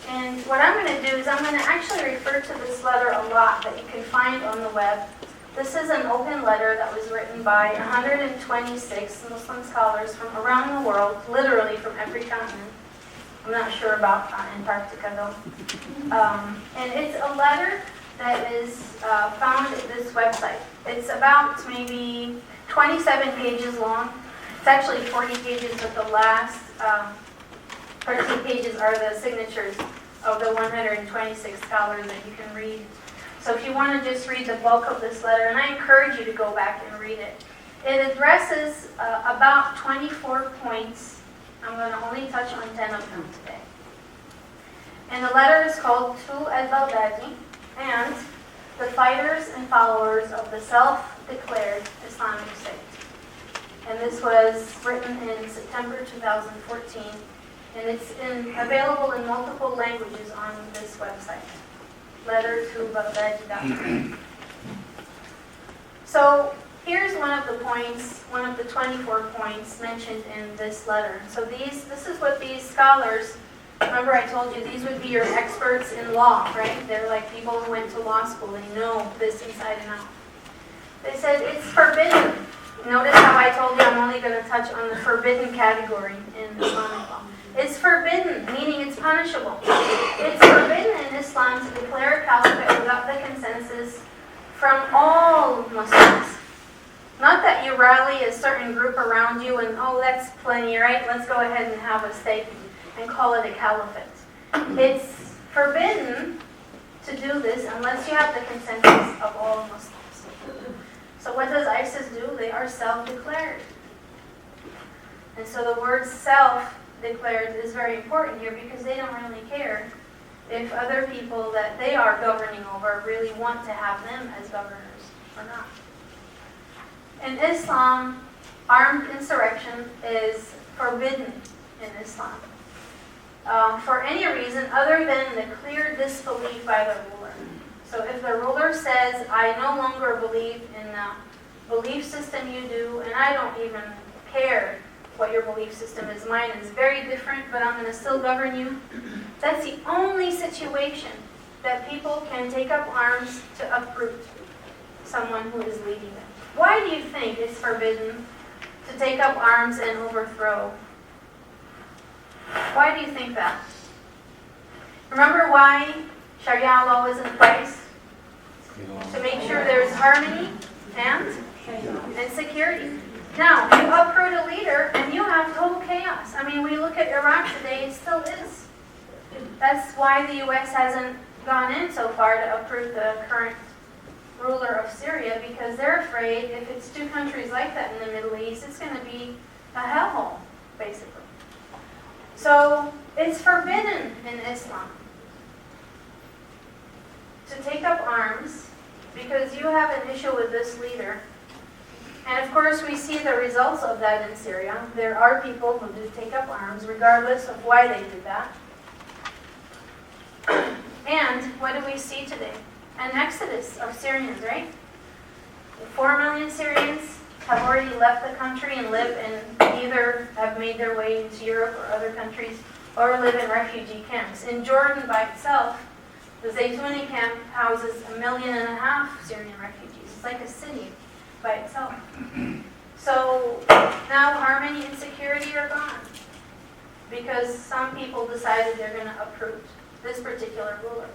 And what I'm going to do is I'm going to actually refer to this letter a lot that you can find on the web. This is an open letter that was written by 126 Muslim scholars from around the world, literally from every continent. I'm not sure about Antarctica though. And it's a letter that is found at this website. It's about maybe 27 pages long. It's actually 40 pages, but the last 13 pages are the signatures of the 126 scholars that you can read. So if you want to just read the bulk of this letter, and I encourage you to go back and read it. It addresses about 24 points. I'm going to only touch on 10 of them today. And the letter is called To al-Baghdadi, and the fighters and followers of the self-declared Islamic State. And this was written in September 2014, and it's available in multiple languages on this website. Letter to Baghdadi.com. So here's one of the points, one of the 24 points mentioned in this letter. So this is what these scholars, remember I told you these would be your experts in law, right? They're like people who went to law school. They know this inside and out. They said it's forbidden. Notice how I told you I'm only going to touch on the forbidden category in Islamic law. It's forbidden, meaning it's punishable. It's forbidden in Islam to declare a caliphate without the consensus from all Muslims. Not that you rally a certain group around you and, oh, that's plenty, right? Let's go ahead and have a state and call it a caliphate. It's forbidden to do this unless you have the consensus of all Muslims. So what does ISIS do? They are self-declared. And so the word self-declared is very important here because they don't really care if other people that they are governing over really want to have them as governors or not. In Islam, armed insurrection is forbidden in Islam for any reason other than the clear disbelief by the ruler. So if the ruler says, I no longer believe in the belief system you do, and I don't even care what your belief system is, mine is very different, but I'm going to still govern you, that's the only situation that people can take up arms to uproot someone who is leading them. Why do you think it's forbidden to take up arms and overthrow? Why do you think that? Remember why Sharia law was in place? To make sure there's harmony and security. Now, you uproot a leader and you have total chaos. I mean, we look at Iraq today, it still is. That's why the U.S. hasn't gone in so far to uproot the current ruler of Syria, because they're afraid if it's two countries like that in the Middle East, it's going to be a hellhole, basically. So, it's forbidden in Islam to take up arms because you have an issue with this leader. And of course, we see the results of that in Syria. There are people who do take up arms, regardless of why they did that. And what do we see today? An exodus of Syrians, right? 4 million Syrians have already left the country and live in either have made their way into Europe or other countries, or live in refugee camps. In Jordan by itself, the Zaytuni camp houses 1.5 million Syrian refugees. It's like a city by itself. So now harmony and security are gone because some people decided they're going to uproot this particular ruler.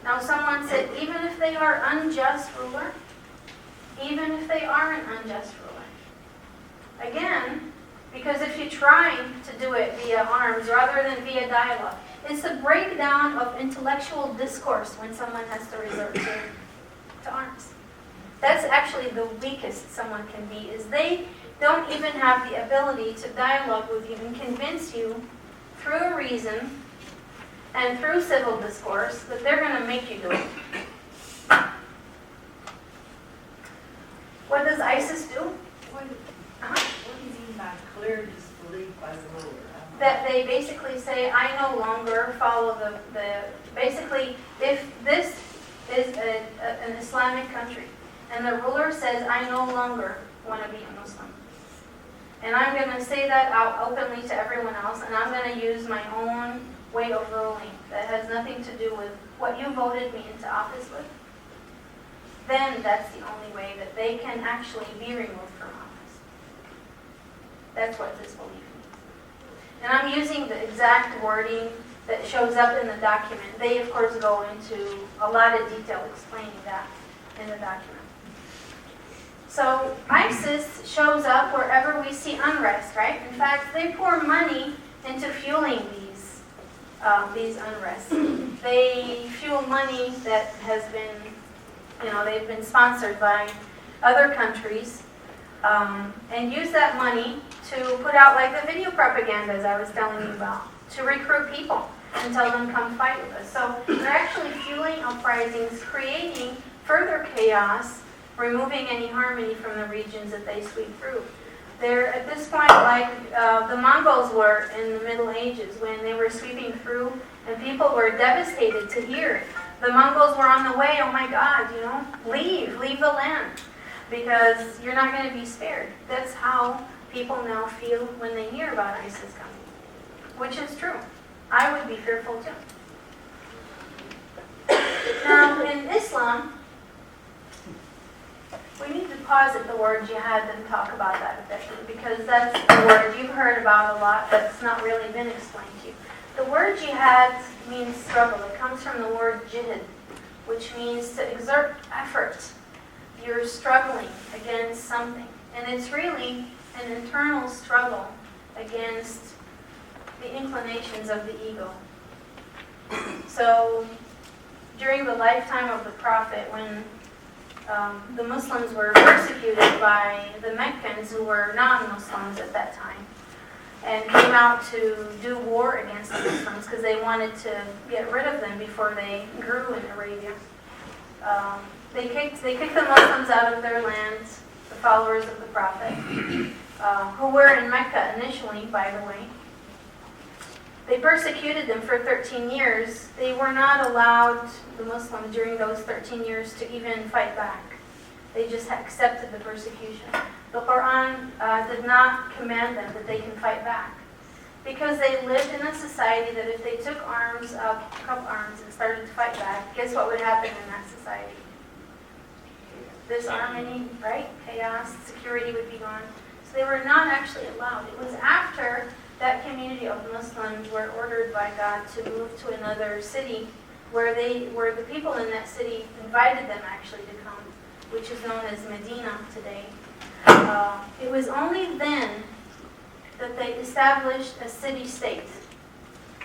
Now someone said, even if they are unjust ruler, even if they are an unjust ruler. Again, because if you try to do it via arms rather than via dialogue, it's a breakdown of intellectual discourse when someone has to resort to arms. That's actually the weakest someone can be, is they don't even have the ability to dialogue with you and convince you through a reason and through civil discourse that they're going to make you do it. What does ISIS do? have clear disbelief by the ruler. That they basically say, I no longer follow basically, if this is an Islamic country, and the ruler says, I no longer want to be a Muslim. And I'm going to say that out openly to everyone else, and I'm going to use my own way of ruling that has nothing to do with what you voted me into office with, then that's the only way that they can actually be removed from office. That's what disbelief means. And I'm using the exact wording that shows up in the document. They, of course, go into a lot of detail explaining that in the document. So ISIS shows up wherever we see unrest, right? In fact, they pour money into fueling these unrests. They fuel money that has been, they've been sponsored by other countries, and use that money to put out like the video propaganda, as I was telling you about, to recruit people and tell them come fight with us. So they're actually fueling uprisings, creating further chaos, removing any harmony from the regions that they sweep through. They're at this point like the Mongols were in the Middle Ages when they were sweeping through and people were devastated to hear it. The Mongols were on the way, oh my God, leave the land because you're not going to be spared. That's how people now feel when they hear about ISIS coming, which is true. I would be fearful too. Now, in Islam, we need to pause at the word jihad and talk about that a bit, because that's the word you've heard about a lot, but it's not really been explained to you. The word jihad means struggle. It comes from the word jihad, which means to exert effort. You're struggling against something. And it's really an internal struggle against the inclinations of the ego. So, during the lifetime of the Prophet, when the Muslims were persecuted by the Meccans, who were non-Muslims at that time, and came out to do war against the Muslims because they wanted to get rid of them before they grew in Arabia. They kicked the Muslims out of their lands, the followers of the Prophet, who were in Mecca initially, by the way. They persecuted them for 13 years. They were not allowed, the Muslims, during those 13 years to even fight back. They just accepted the persecution. The Quran did not command them that they can fight back, because they lived in a society that if they took arms, and started to fight back, guess what would happen in that society? Disarming, right? Chaos, security would be gone. So they were not actually allowed. It was after that community of Muslims were ordered by God to move to another city where the people in that city invited them actually to come, which is known as Medina today. It was only then that they established a city-state.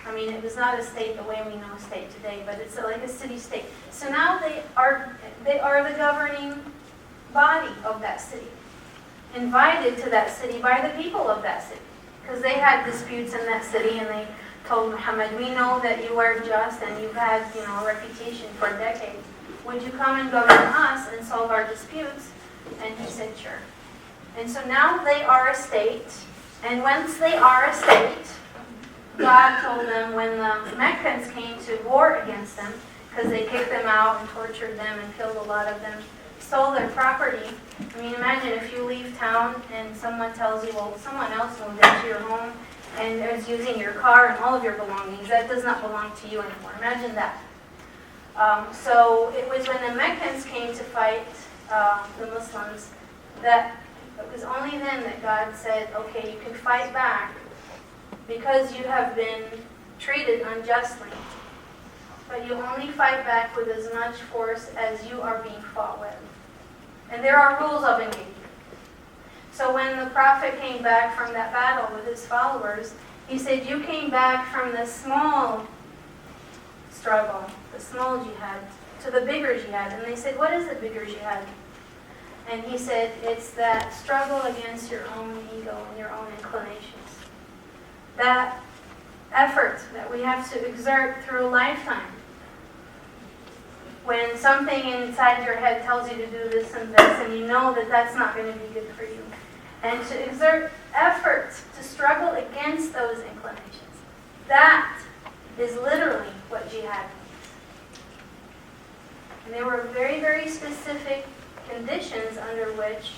I mean, it was not a state the way we know state today, but it's like a city-state. So now they are the governing body of that city, invited to that city by the people of that city. Because they had disputes in that city, and they told Muhammad, we know that you are just and you've had a reputation for decades. Would you come and govern us and solve our disputes? And he said, sure. And so now they are a state, and once they are a state, God told them when the Meccans came to war against them, because they kicked them out and tortured them and killed a lot of them, stole their property. I mean, imagine if you leave town and someone tells you, well, someone else moved into your home and is using your car and all of your belongings. That does not belong to you anymore. Imagine that. So it was when the Meccans came to fight the Muslims that it was only then that God said, okay, you can fight back because you have been treated unjustly. But you only fight back with as much force as you are being fought with. And there are rules of engagement. So when the Prophet came back from that battle with his followers, he said, you came back from the small struggle, the small jihad, to the bigger jihad. And they said, what is the bigger jihad? And he said, it's that struggle against your own ego and your own inclinations. That effort that we have to exert through a lifetime. When something inside your head tells you to do this and this, and you know that that's not going to be good for you. and to exert effort to struggle against those inclinations. That is literally what jihad means. And there were very, very specific conditions under which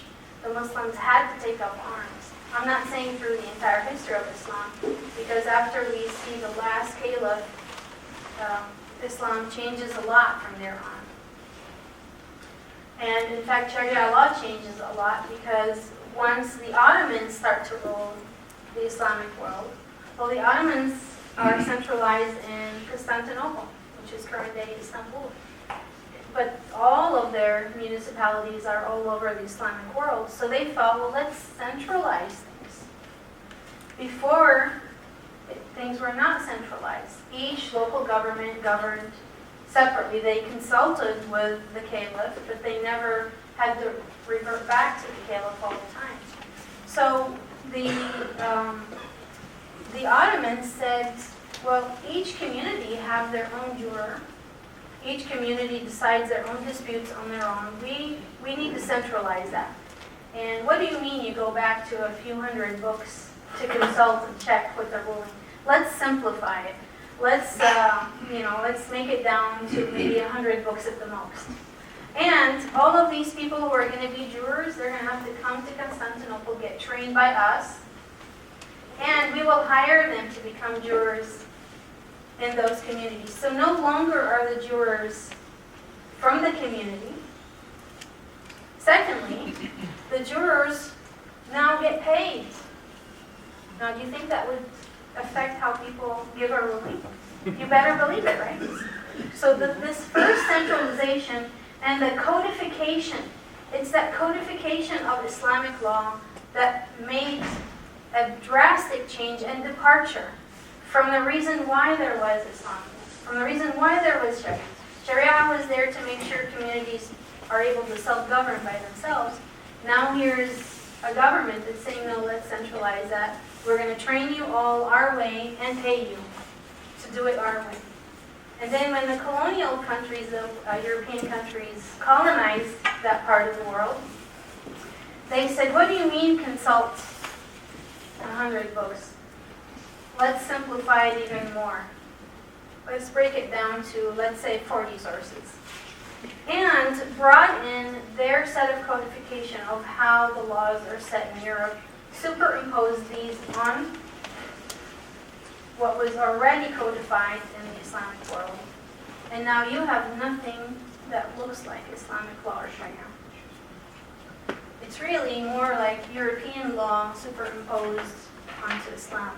the Muslims had to take up arms. I'm not saying through the entire history of Islam, because after we see the last caliph, Islam changes a lot from there on. And in fact, Sharia law changes a lot, because once the Ottomans start to rule the Islamic world, well, the Ottomans are centralized in Constantinople, which is current-day Istanbul. But all of their municipalities are all over the Islamic world, so they thought, well, let's centralize things. Before, things were not centralized. Each local government governed separately. They consulted with the caliph, but they never had to revert back to the caliph all the time. So the Ottomans said, well, each community have their own juror. Each community decides their own disputes on their own. We need to centralize that. And what do you mean you go back to a few hundred books to consult and check what they're ruling? Let's simplify it. Let's make it down to maybe 100 books at the most. And all of these people who are going to be jurors, they're going to have to come to Constantinople, get trained by us, and we will hire them to become jurors in those communities. So no longer are the jurors from the community. Secondly, the jurors now get paid. Now, do you think that would affect how people give a ruling? You better believe it, right? So this first centralization and the codification, it's that codification of Islamic law that made a drastic change and departure from the reason why there was Islam, from the reason why there was Sharia. Sharia was there to make sure communities are able to self-govern by themselves. Now here's a government that's saying, no, let's centralize that. We're going to train you all our way and pay you to do it our way. And then when the colonial countries, the European countries, colonized that part of the world, they said, what do you mean consult 100 books? Let's simplify it even more. Let's break it down to, let's say, 40 sources. And brought in their set of codification of how the laws are set in Europe, superimposed these on what was already codified in the Islamic world. And now you have nothing that looks like Islamic law or Sharia. It's really more like European law superimposed onto Islam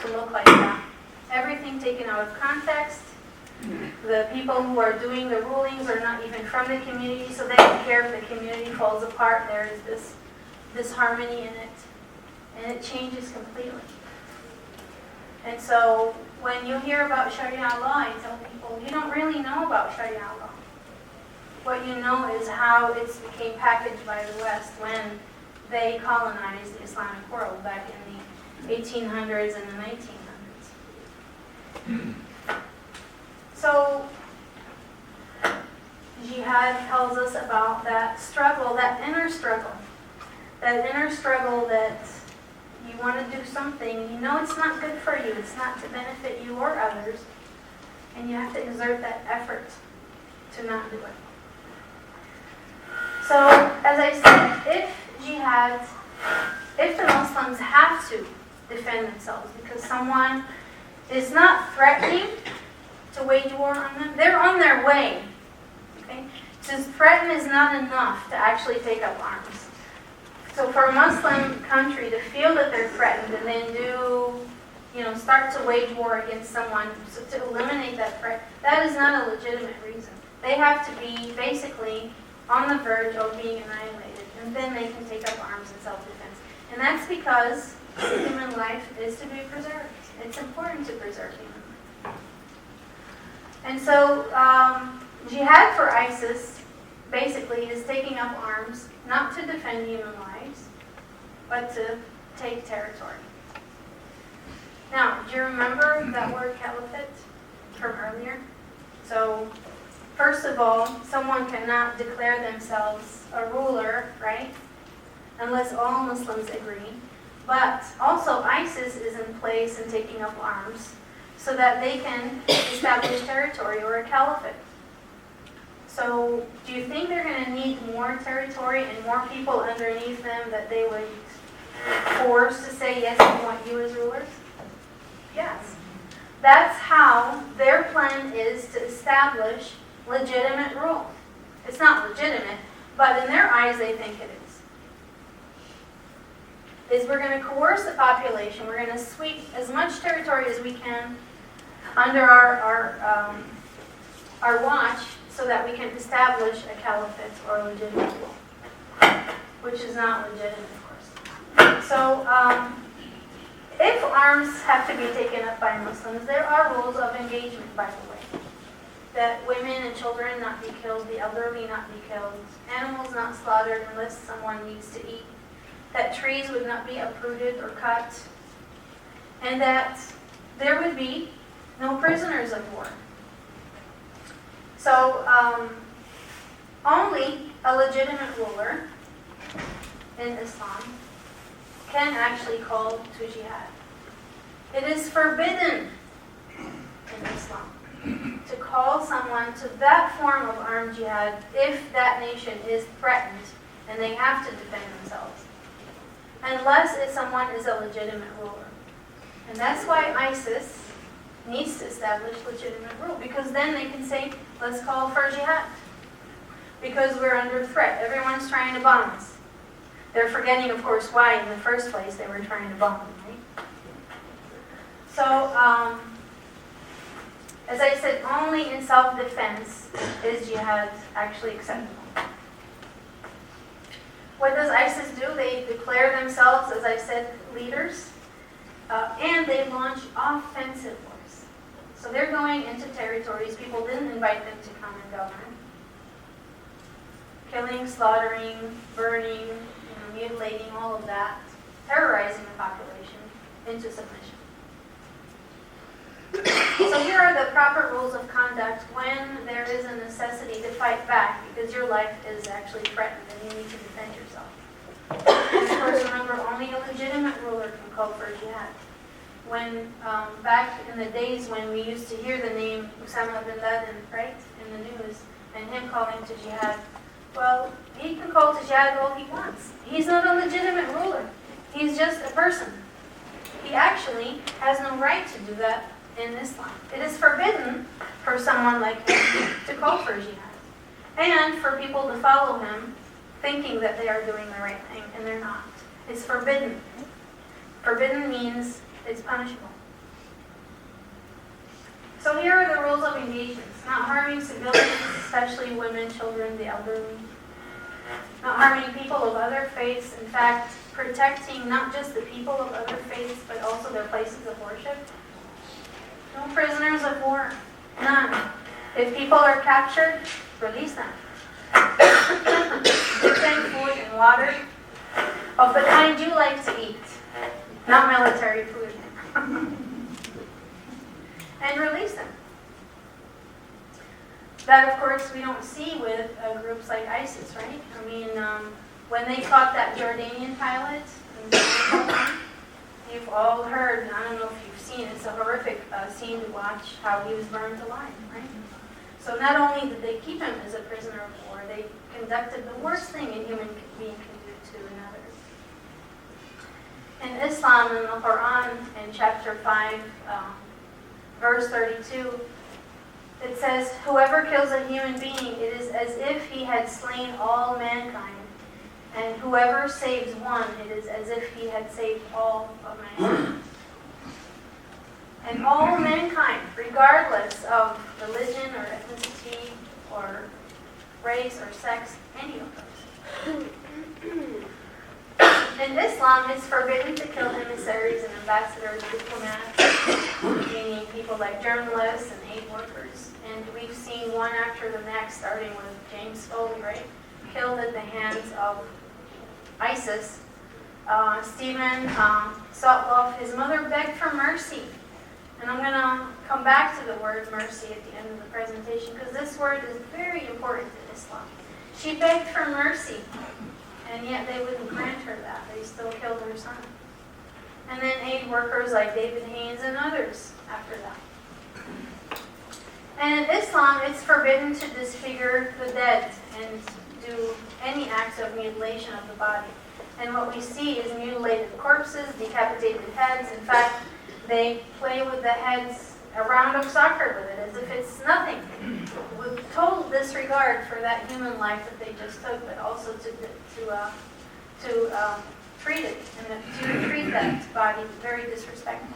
to look like that. Everything taken out of context. The people who are doing the rulings are not even from the community, so they don't care if the community falls apart. There is this harmony in it, and it changes completely. And so when you hear about Sharia law, I tell people, you don't really know about Sharia law. What you know is how it became packaged by the West when they colonized the Islamic world back in the 1800s and the 1900s. So Jihad tells us about that struggle, that inner struggle that you want to do something, you know it's not good for you, it's not to benefit you or others, and you have to exert that effort to not do it. So, as I said, if the Muslims have to defend themselves because someone is not threatening to wage war on them, they're on their way. Okay? To threaten is not enough to actually take up arms. So for a Muslim country to feel that they're threatened and then start to wage war against someone to eliminate that threat, that is not a legitimate reason. They have to be basically on the verge of being annihilated, and then they can take up arms in self-defense. And that's because human life is to be preserved. It's important to preserve human life. And so jihad for ISIS basically is taking up arms, not to defend human lives, but to take territory. Now, do you remember that word caliphate from earlier? So, first of all, someone cannot declare themselves a ruler, right? unless all Muslims agree. But also ISIS is in place and taking up arms so that they can establish territory or a caliphate. So do you think they're going to need more territory and more people underneath them that they would force to say, yes, we want you as rulers? Yes. That's how their plan is to establish legitimate rule. It's not legitimate, but in their eyes they think it is we're going to coerce the population, we're going to sweep as much territory as we can under our watch so that we can establish a caliphate or a legitimate rule, which is not legitimate, of course. So if arms have to be taken up by Muslims, there are rules of engagement, by the way. That women and children not be killed, the elderly not be killed, animals not slaughtered unless someone needs to eat, that trees would not be uprooted or cut, and that there would be no prisoners of war. So only a legitimate ruler in Islam can actually call to jihad. It is forbidden in Islam to call someone to that form of armed jihad if that nation is threatened and they have to defend themselves, unless someone is a legitimate ruler. And that's why ISIS needs to establish legitimate rule, because then they can say, let's call for jihad. Because we're under threat. Everyone's trying to bomb us. They're forgetting, of course, why in the first place they were trying to bomb them, right? So, as I said, only in self-defense is jihad actually acceptable. What does ISIS do? They declare themselves, as I said, leaders, and they launch offensive wars. So they're going into territories people didn't invite them to come and govern. Killing, slaughtering, burning, mutilating, all of that, terrorizing the population into submission. So here are the proper rules of conduct when there is a necessity to fight back because your life is actually threatened and you need to defend yourself. And of course, remember, only a legitimate ruler can call for jihad. When back in the days when we used to hear the name Osama bin Laden, right, in the news, and him calling to jihad, well, he can call to jihad all he wants. He's not a legitimate ruler. He's just a person. He actually has no right to do that in Islam. It is forbidden for someone like him to call for jihad. And for people to follow him thinking that they are doing the right thing, and they're not. It's forbidden. Forbidden means it's punishable. So here are the rules of engagements. Not harming civilians, especially women, children, the elderly. Not harming people of other faiths. In fact, protecting not just the people of other faiths, but also their places of worship. No prisoners of war. None. If people are captured, release them. Give them food and water of the kind you like to eat. Not military food. And release them. That, of course, we don't see with groups like ISIS, right? I mean, when they caught that Jordanian pilot, you've all heard, I don't know if you've seen, it's a horrific scene to watch how he was burned alive, right? So not only did they keep him as a prisoner of war, they conducted the worst thing a human being can do to another. In Islam, in the Quran, in chapter 5, verse 32, it says, whoever kills a human being, it is as if he had slain all mankind. And whoever saves one, it is as if he had saved all of mankind. And all mankind, regardless of religion or ethnicity or race or sex, any of those. In Islam, it's forbidden to kill emissaries and ambassadors, diplomats, meaning people like journalists and aid workers. And we've seen one after the next, starting with James Foley, right? Killed at the hands of ISIS. Stephen Sawah, his mother begged for mercy. And I'm going to come back to the word mercy at the end of the presentation because this word is very important in Islam. She begged for mercy, and yet they wouldn't grant her their son. And then aid workers like David Haynes and others after that. And in Islam, it's forbidden to disfigure the dead and do any acts of mutilation of the body. And what we see is mutilated corpses, decapitated heads. In fact, they play with the heads a round of soccer with it as if it's nothing, with total disregard for that human life that they just took, but also to treat it and to treat that body very disrespectfully.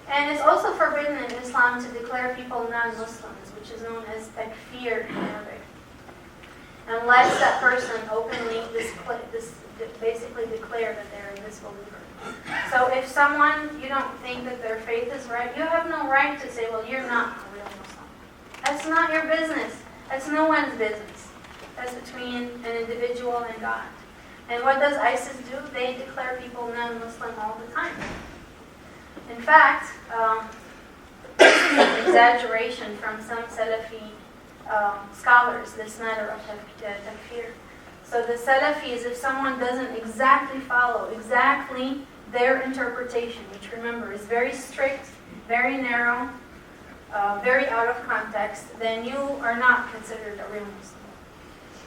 And it's also forbidden in Islam to declare people non-Muslims, which is known as takfir in Arabic, unless that person openly basically declare that they're a disbeliever. So if someone, you don't think that their faith is right, you have no right to say, well, you're not a real Muslim. That's not your business. That's no one's business. That's between an individual and God. And what does ISIS do? They declare people non-Muslim all the time. In fact, this is an exaggeration from some Salafi scholars, this matter of takfir. So the Salafis, if someone doesn't exactly follow their interpretation, which remember is very strict, very narrow, very out of context, then you are not considered a real Muslim.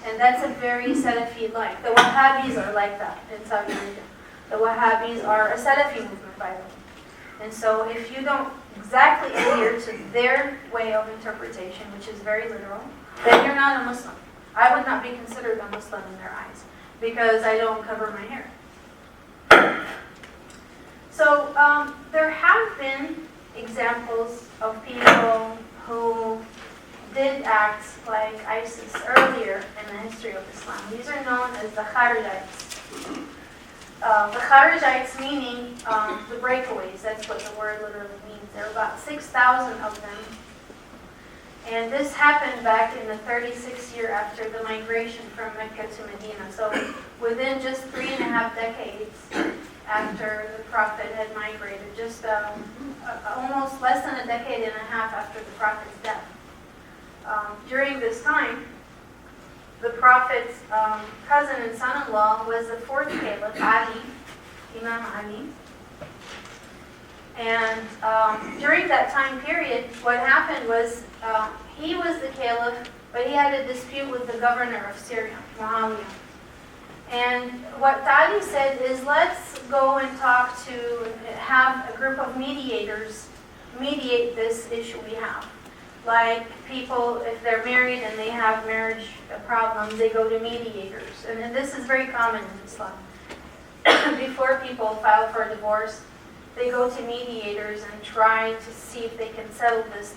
And that's a very Salafi-like. The Wahhabis are like that in Saudi Arabia. The Wahhabis are a Salafi movement, by the way. And so if you don't exactly adhere to their way of interpretation, which is very literal, then you're not a Muslim. I would not be considered a Muslim in their eyes because I don't cover my hair. So there have been examples of people who did act like ISIS earlier in the history of Islam. These are known as the Kharijites. The Kharijites meaning the breakaways. That's what the word literally means. There are about 6,000 of them. And this happened back in the 36th year after the migration from Mecca to Medina. So within just 3.5 decades after the Prophet had migrated, just almost less than a decade and a half after the Prophet's death. During this time, the Prophet's cousin and son-in-law was the fourth caliph, Ali, Imam Ali. And during that time period, what happened was he was the caliph, but he had a dispute with the governor of Syria, Muawiyah. And what Ali said is, let's go and talk to, have a group of mediators mediate this issue we have. Like people, if they're married and they have marriage problems, they go to mediators. And this is very common in Islam. Before people file for a divorce, they go to mediators and try to see if they can settle this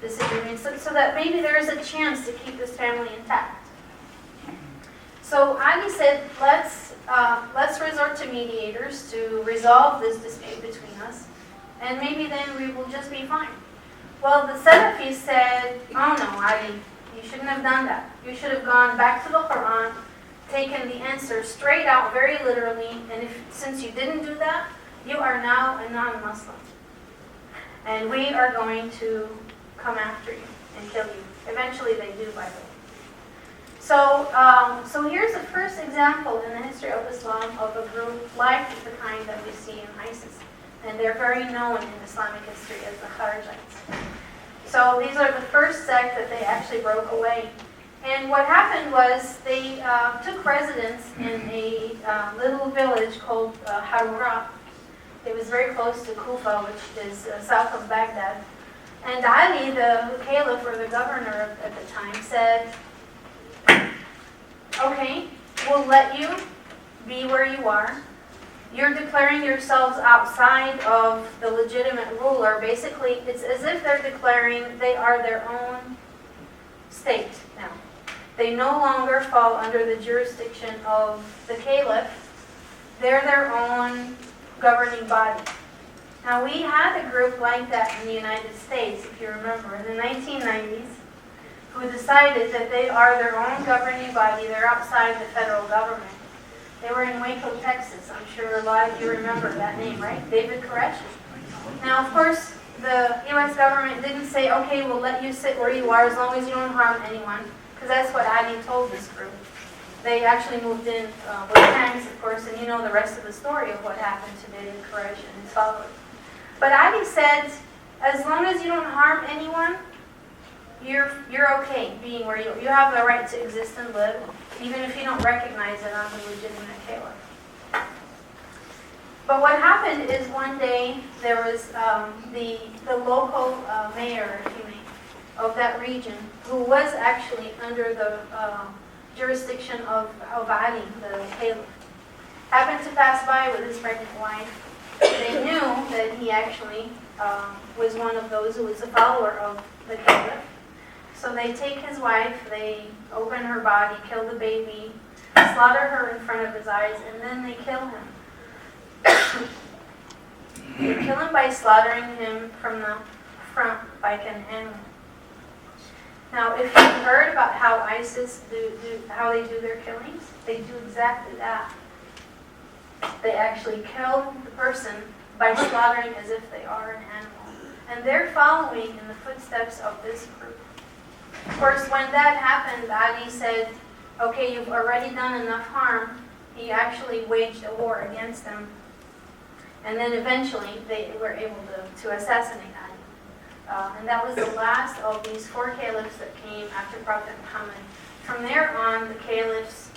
disagreement so that maybe there is a chance to keep this family intact. So Ali said, let's resort to mediators to resolve this dispute between us, and maybe then we will just be fine. Well, the Salafis said, oh no, Ali, you shouldn't have done that. You should have gone back to the Quran, taken the answer straight out, very literally, and since you didn't do that, you are now a non-Muslim. And we are going to come after you and kill you. Eventually they do, by the way. So here's the first example in the history of Islam of a group like the kind that we see in ISIS. And they're very known in Islamic history as the Kharijites. So these are the first sect that they actually broke away. And what happened was they took residence in a little village called Harura. It was very close to Kufa, which is south of Baghdad. And Ali, the caliph or the governor at the time, said, okay, we'll let you be where you are. You're declaring yourselves outside of the legitimate ruler. Basically, it's as if they're declaring they are their own state now. They no longer fall under the jurisdiction of the caliph. They're their own governing body. Now, we had a group like that in the United States, if you remember, in the 1990s, who decided that they are their own governing body. They're outside the federal government. They were in Waco, Texas. I'm sure a lot of you remember that name, right? David Koresh. Now, of course, the U.S. government didn't say, okay, we'll let you sit where you are as long as you don't harm anyone, because that's what Ali told this group. they actually moved in with tanks, of course, and you know the rest of the story of what happened to David Koresh and his followers. But Ali said, as long as you don't harm anyone, you're okay being where you have the right to exist and live, even if you don't recognize it on the legitimate caliph. But what happened is one day there was the local mayor, if you may, of that region, who was actually under the jurisdiction of Ali, the caliph, happened to pass by with his pregnant wife. They knew that he actually was one of those who was a follower of the caliph. So they take his wife, they open her body, kill the baby, slaughter her in front of his eyes, and then they kill him. They kill him by slaughtering him from the front like an animal. Now, if you've heard about how ISIS how they do their killings, they do exactly that. They actually kill the person by slaughtering as if they are an animal. And they're following in the footsteps of this group. Of course, when that happened, Ali said, okay, you've already done enough harm. He actually waged a war against them. And then eventually they were able to assassinate Ali. And that was the last of these 4 caliphs that came after Prophet Muhammad. From there on, the caliphs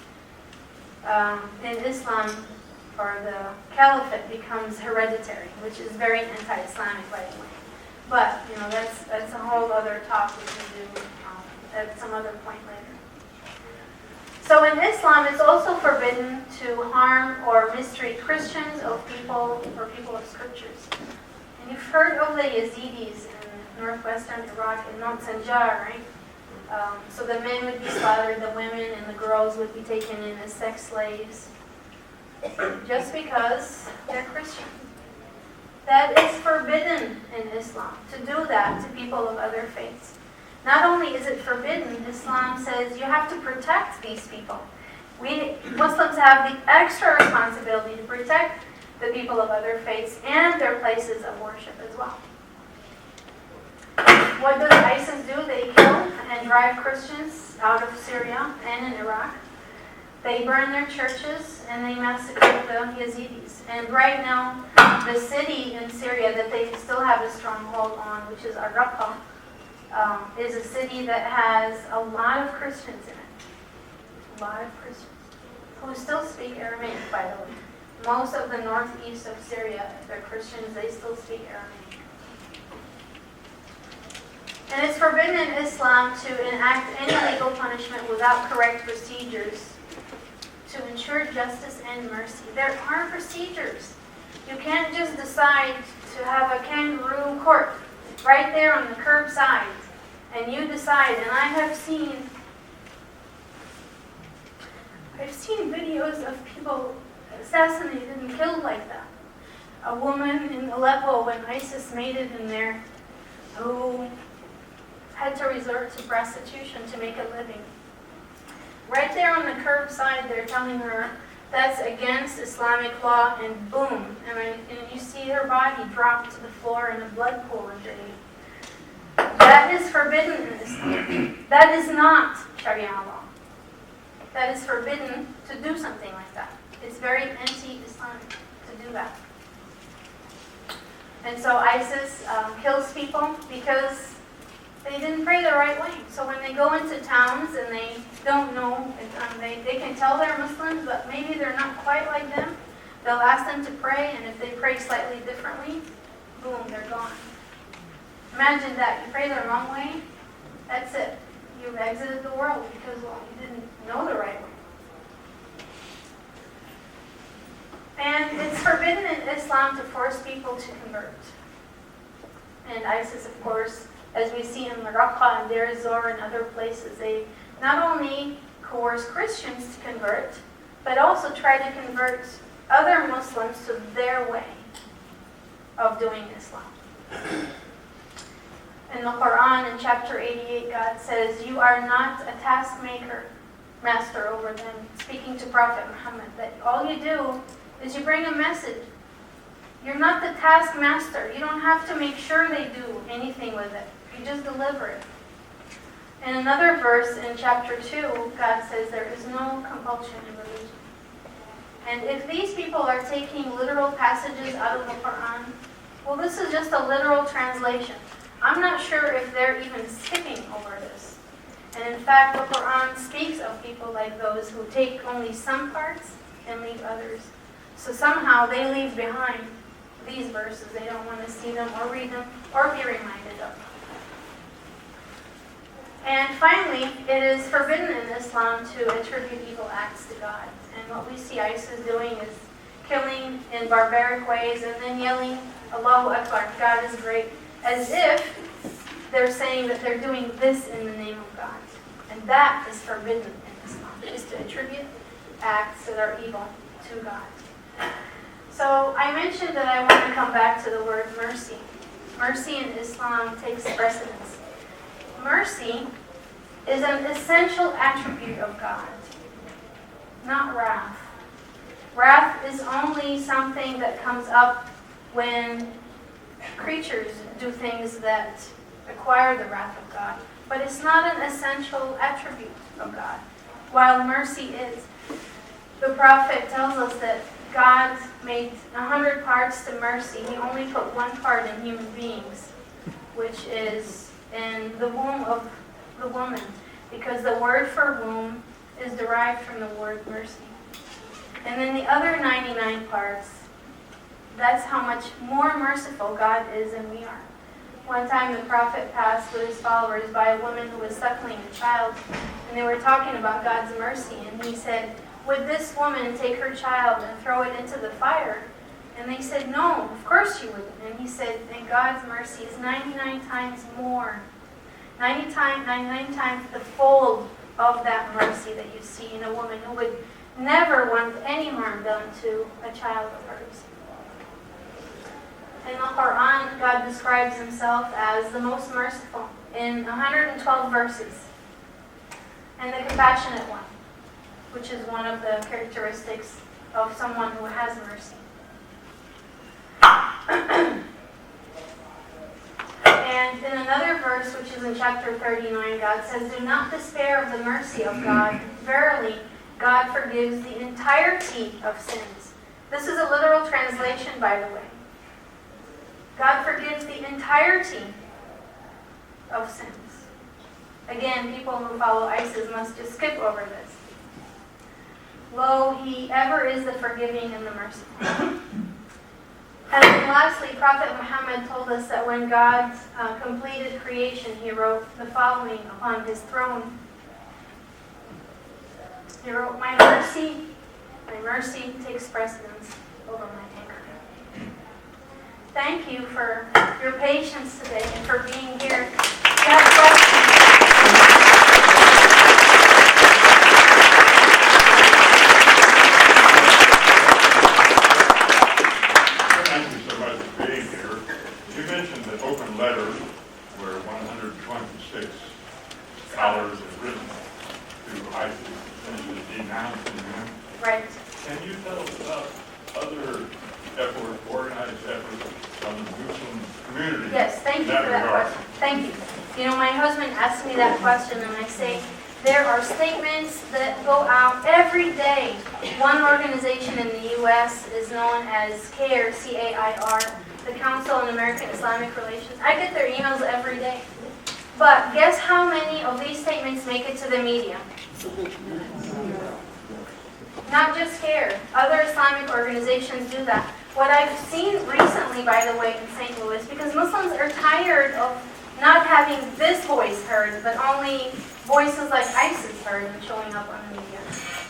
in Islam, or the caliphate, becomes hereditary, which is very anti-Islamic, by the way. But, you know, that's a whole other talk we can do at some other point later. So in Islam, it's also forbidden to harm or mistreat Christians or people of scriptures. And you've heard of the Yazidis in northwestern Iraq in Mount Sanjar, right? So the men would be slaughtered, the women and the girls would be taken in as sex slaves, just because they're Christian. That is forbidden in Islam, to do that to people of other faiths. Not only is it forbidden, Islam says you have to protect these people. We Muslims have the extra responsibility to protect the people of other faiths and their places of worship as well. What does ISIS do? They kill and drive Christians out of Syria and in Iraq. They burn their churches and they massacre the Yazidis. And right now, the city in Syria that they still have a stronghold on, which is ORICL, is a city that has a lot of Christians in it. A lot of Christians who still speak Aramaic, by the way. Most of the northeast of Syria, they're Christians, they still speak Aramaic. And it's forbidden in Islam to enact any legal punishment without correct procedures to ensure justice and mercy. There are procedures. You can't just decide to have a kangaroo court right there on the curbside, and you decide. And I've seen videos of people assassinated and killed like that. A woman in Aleppo, when ISIS made it in there, who had to resort to prostitution to make a living. Right there on the curbside, they're telling her that's against Islamic law, and boom, and you see her body drop to the floor in a blood pool underneath. That is forbidden in Islam. That is not Sharia law. That is forbidden to do something like that. It's very anti-Islamic to do that. And so ISIS kills people because they didn't pray the right way. So when they go into towns and they don't know, they can tell they're Muslims, but maybe they're not quite like them, they'll ask them to pray, and if they pray slightly differently, boom, they're gone. Imagine that. You pray the wrong way, that's it. You've exited the world because, well, you didn't know the right way. And it's forbidden in Islam to force people to convert. And ISIS, of course, as we see in Raqqa and Deir ez-Zor and other places, they not only coerce Christians to convert, but also try to convert other Muslims to their way of doing Islam. In the Quran, in chapter 88, God says, "You are not a taskmaker, master over them," speaking to Prophet Muhammad, that all you do is you bring a message. You're not the taskmaster. You don't have to make sure they do anything with it. You just deliver it. In another verse in chapter 2, God says there is no compulsion in religion. And if these people are taking literal passages out of the Quran, well, this is just a literal translation. I'm not sure if they're even skipping over this. And in fact, the Quran speaks of people like those who take only some parts and leave others. So somehow they leave behind these verses. They don't want to see them or read them or be reminded of them. And finally, it is forbidden in Islam to attribute evil acts to God. And what we see ISIS doing is killing in barbaric ways and then yelling, Allahu Akbar, God is great, as if they're saying that they're doing this in the name of God. And that is forbidden in Islam, is to attribute acts that are evil to God. So I mentioned that I want to come back to the word mercy. Mercy in Islam takes precedence. Mercy is an essential attribute of God, not wrath. Wrath is only something that comes up when creatures do things that acquire the wrath of God. But it's not an essential attribute of God, while mercy is. The prophet tells us that God made 100 parts to mercy. He only put one part in human beings, which is in the womb of the woman, because the word for womb is derived from the word mercy. And then the other 99 parts, that's how much more merciful God is than we are. One time the prophet passed with his followers by a woman who was suckling a child, and they were talking about God's mercy, and he said, would this woman take her child and throw it into the fire? And they said, no, of course she wouldn't. And he said, and God's mercy is 99 times more. 99 times the fold of that mercy that you see in a woman who would never want any harm done to a child of hers. In the Quran, God describes himself as the most merciful in 112 verses, and the compassionate one, which is one of the characteristics of someone who has mercy. And in another verse, which is in chapter 39, God says, do not despair of the mercy of God. Verily, God forgives the entirety of sins. This is a literal translation, by the way. God forgives the entirety of sins. Again, people who follow ISIS must just skip over this. Lo, he ever is the forgiving and the merciful. And then lastly, Prophet Muhammad told us that when God completed creation, he wrote the following upon his throne. He wrote, my mercy takes precedence over my anger. Thank you for your patience today and for being here. God bless you. Thank you so much for being here. You mentioned the open letter where 126 scholars have written to ISIS, essentially denouncing them. Right. Can you tell us about other efforts, organized efforts from the Muslim community? Yes, thank you for that question. Thank you. You know, my husband asked me that question, and I say, there are statements that go out every day. One organization in the U.S. is known as CAIR, C-A-I-R, the Council on American Islamic Relations. I get their emails every day. But guess how many of these statements make it to the media? Not just CAIR. Other Islamic organizations do that. What I've seen recently, by the way, in St. Louis, because Muslims are tired of not having this voice heard, but only voices like ISIS heard and showing up on the media.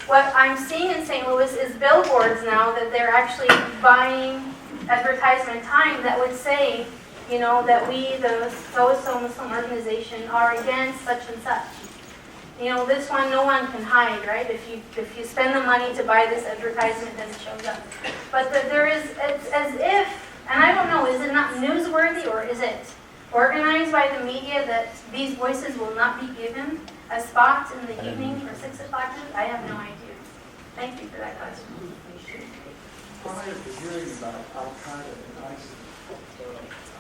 What I'm seeing in St. Louis is billboards now that they're actually buying advertisement time that would say, you know, that we, the so-and-so Muslim organization, are against such and such. You know, this one, no one can hide, right? If you spend the money to buy this advertisement, then it shows up. But there is, it's as if, and I don't know, is it not newsworthy or is it organized by the media that these voices will not be given a spot in the evening for 6 o'clock news? I have no idea. Thank you for that question. Prior to hearing about Al-Qaeda and ISIS,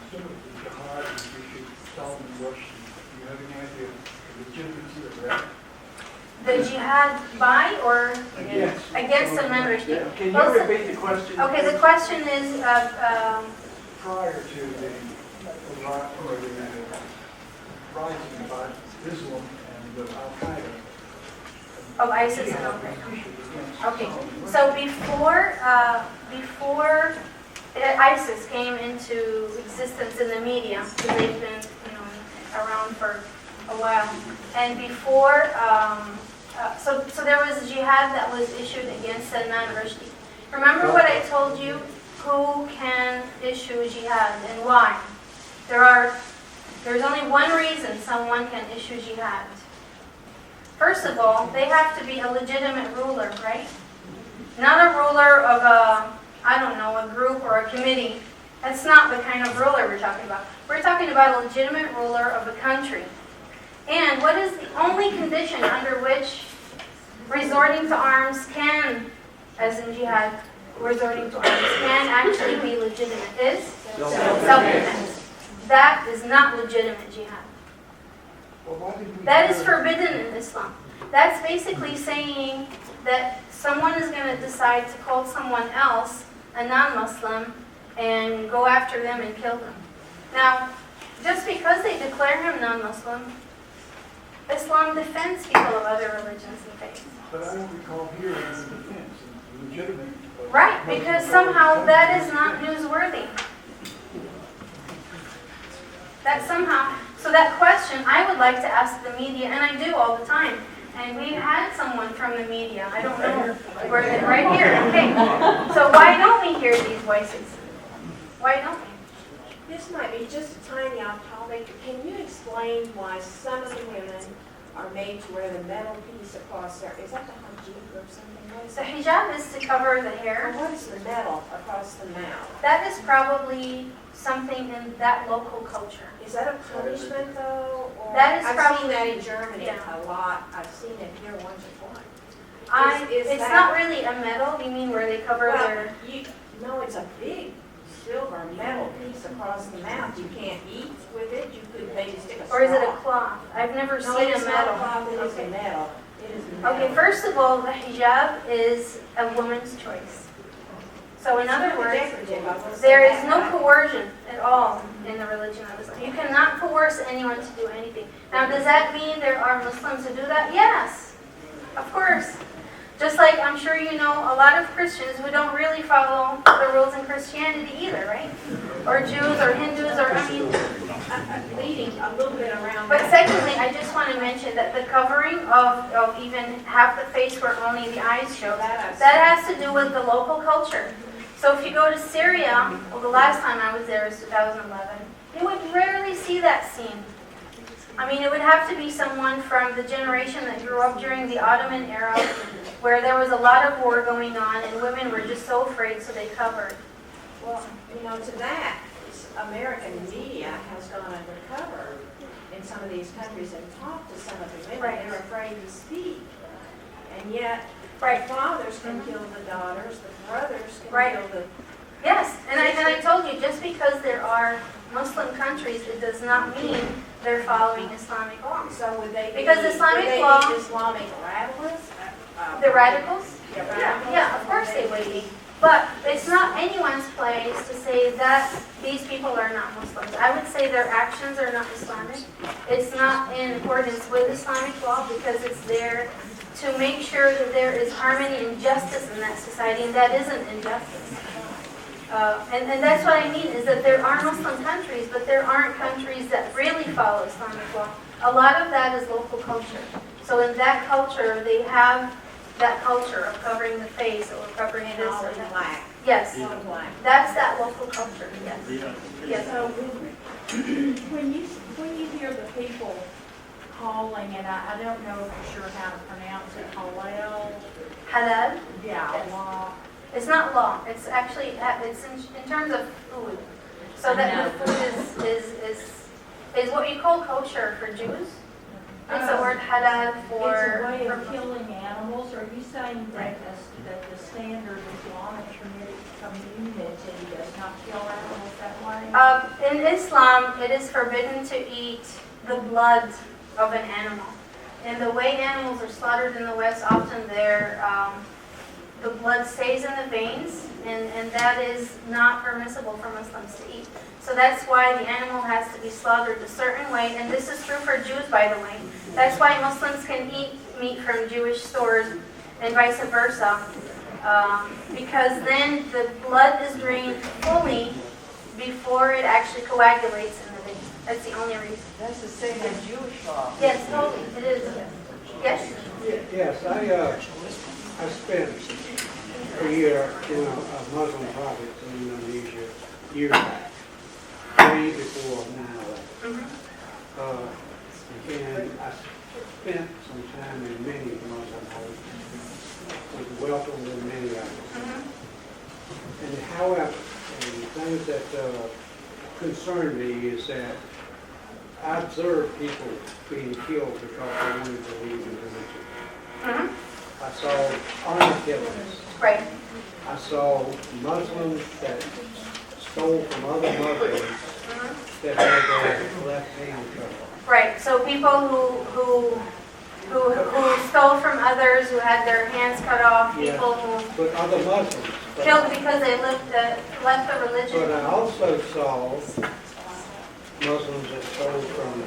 some of the Jihad and we should tell them Russian. Do you have any idea? legitimacy of that? The jihad by or Against. against Salman Rushdie? Yeah, can Well, you repeat the question? Okay, the question is, Prior to the rising by Islam and Al-Qaeda. of ISIS and Al-Qaeda. Okay, so before ISIS came into existence in the media, because they've been around for a while, and before, so there was a jihad that was issued against Salman Rushdie. Remember what I told you? Who can issue a jihad and why? There's only one reason someone can issue jihad. First of all, they have to be a legitimate ruler, right? Not a ruler of a group or a committee. That's not the kind of ruler we're talking about. We're talking about a legitimate ruler of a country. And what is the only condition under which resorting to arms can, as in jihad, resorting to arms can actually be legitimate is self-defense. That is not legitimate jihad. That is forbidden in Islam. That's basically saying that someone is going to decide to call someone else a non-Muslim and go after them and kill them. Now, just because they declare him non-Muslim, Islam defends people of other religions and faiths. But I don't recall hearing the defense, legitimate. Right, because somehow that is not newsworthy. That somehow, so that question I would like to ask the media, and I do all the time. And we've had someone from the media, I don't know where they're right here. Okay, so why don't we hear these voices? Why don't we? This might be just a tiny off topic. Can you explain why some of the women are made to wear the metal piece across their, is that the hijab or something? What is The that? hijab is to cover the Or hair. what is the metal across the mouth? That is probably something in that local culture. Is that a punishment though? Or That is I've probably- seen that in Germany yeah. a lot. I've seen it here once or twice. Is It's that- not really a metal, you mean where they cover Well, their... no, it's a big silver metal piece across the mouth. You can't eat with it. You could maybe stick a straw. Or is it a cloth? I've never No, seen it a is not metal. a cloth. It is a Okay. metal. It is a metal. Okay, first of all, the hijab is a woman's choice. So in other words, Decorative, I will say there is that. no coercion at all in the religion of Islam. You cannot coerce anyone to do anything. Now, does that mean there are Muslims who do that? Yes, of course. Just like I'm sure you know a lot of Christians who don't really follow the rules in Christianity either, right? Or Jews or Hindus or, Leading a little bit around. But that. secondly, I just want to mention that the covering of even half the face where only the eyes show, that has to do with the local culture. So if you go to Syria, well, the last time I was there was 2011, you would rarely see that scene. I mean, it would have to be someone from the generation that grew up during the Ottoman era, where there was a lot of war going on and women were just so afraid, so they covered. Well, to that, American media has gone undercover in some of these countries and talked to some of the women. Right. They're afraid to speak. And yet, Right. the fathers can kill the daughters, the brothers can Right. kill the... Yes, and I told you, just because there are Muslim countries, it does not mean they're following Islamic law. So would they be... Because Islamic would they law- be Islamic radicals? The radicals? Yeah, Yeah, of course they would be. But it's not anyone's place to say that these people are not Muslims. I would say their actions are not Islamic. It's not in accordance with Islamic law because it's there to make sure that there is harmony and justice in that society, and that isn't injustice. And that's what I mean, is that there are Muslim countries, but there aren't countries that really follow Islamic law. A lot of that is local culture. So in that culture, they have that culture of covering the face or covering this All or in that. black. Yes, All in black. that's that local culture, yes. Yes. So when you hear the people calling, and I don't know for sure how to pronounce it, halal, Halal, yeah, Yes. law. it's not law, it's actually, it's in terms of food. So that the food is what you call kosher for Jews. It's the word halal It's a for... way of killing animals. Are you saying that the standard Islamic community does not kill animals that way? In Islam, it is forbidden to eat the blood of an animal. And the way animals are slaughtered in the West, often the blood stays in the veins, and that is not permissible for Muslims to eat. So that's why the animal has to be slaughtered a certain way, and this is true for Jews, by the way. That's why Muslims can eat meat from Jewish stores and vice versa, because then the blood is drained fully before it actually coagulates in the vein. That's the only reason. That's the same as Jewish law. Yes, totally, it is. Yes? Yes, I spent a year in a Muslim province in Indonesia, years back, way before 9/11. And I spent some time in many Muslim homes, was welcomed in many of them. And however, the things that concern me is that I observed people being killed because they wanted to leave in religion. I saw armed killings. Right. I saw Muslims that stole from other Muslims that had their left hand cut off. Right. So people who stole from others, who had their hands cut off, people who But other Muslims. killed because they left the religion. But I also saw Muslims that stole from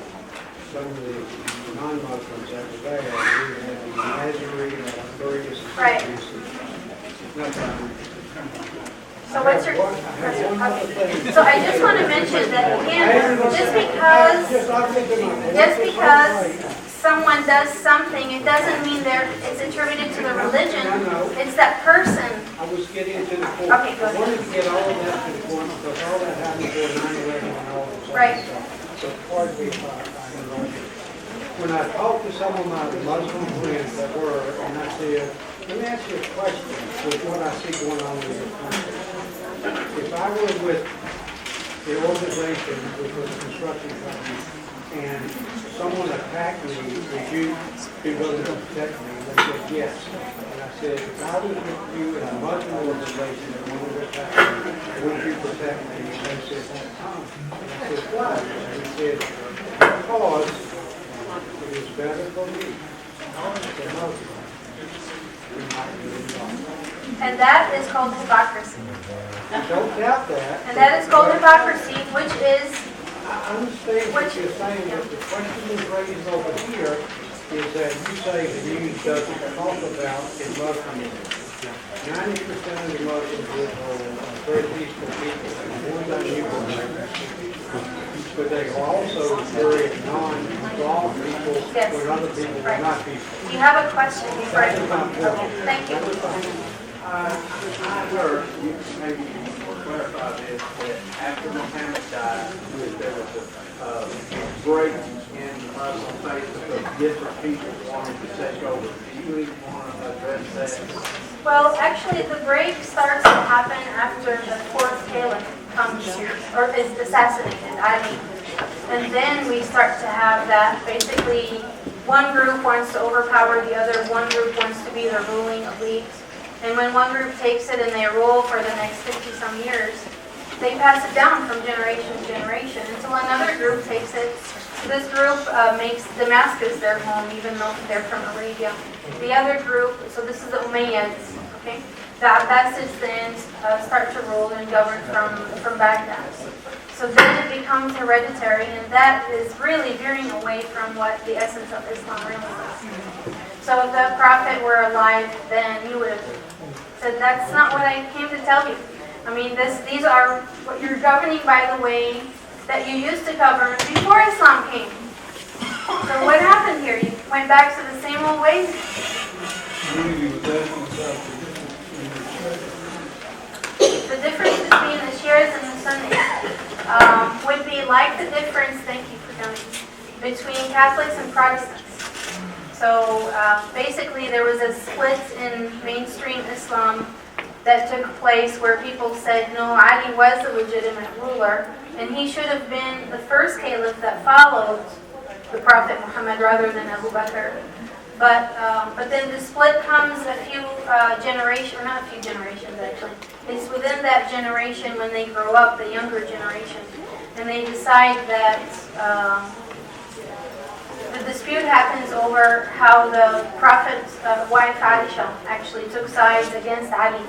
some of the non-Muslims that were there. We had the Nazarene and various Right. So what's your... So I just want to mention that again, just because someone does something, it doesn't mean it's attributed to the religion. It's that person. I was getting to the point. Okay, go I ahead. wanted to get all of that to the point because all that happened before 9/11 and all that stuff. Right. So pardon me if I interrupt you. When I talked to some of my Muslim friends that were, and I said, let me ask you a question with what I see going on in this country. If I were with the organization, which was a construction company, and someone attacked me, would you be willing to protect me? And they said, yes. And I said, if I was with you in a Muslim organization and wanted to attack me, would you protect me? And they said, and I said, why? And he said, because it is better for me to Muslim. And that is called hypocrisy. Don't doubt that. And that is called hypocrisy, which is... I understand what you're saying, but the question is raised over here is that you say the news doesn't talk about in Muslims. 90% of the Muslims are very peaceful people, and more than you but they are also very non-involved people Yes. when other people are not peaceful. You have a question before I... Thank you. I heard, maybe you can clarify this, that after Muhammad died, there was a break in the Muslim faith because different people wanted to take over. Do you even want to address that? Well, actually, the break starts to happen after the fourth caliph comes or is assassinated, Ali. And then we start to have that basically one group wants to overpower the other, one group wants to be the ruling elite. And when one group takes it and they rule for the next 50-some years, they pass it down from generation to generation until another group takes it. So this group makes Damascus their home, even though they're from Arabia. The other group, so this is the Umayyads, okay? The Abbasids then start to rule and govern from Baghdad. So then it becomes hereditary, and that is really veering away from what the essence of Islam really is. So if the Prophet were alive, then he would have said, that's not what I came to tell you. I mean, these are what you're governing by the way that you used to govern before Islam came. So what happened here? You went back to the same old ways? The difference between the Shias and the Sunnis would be like the difference, thank you for coming, between Catholics and Protestants. So basically there was a split in mainstream Islam that took place where people said, no, Ali was the legitimate ruler, and he should have been the first caliph that followed the Prophet Muhammad rather than Abu Bakr. But then the split comes a few generations, or not a few generations actually. It's within that generation when they grow up, the younger generation, and they decide that the dispute happens over how the Prophet's wife Aisha actually took sides against Ali.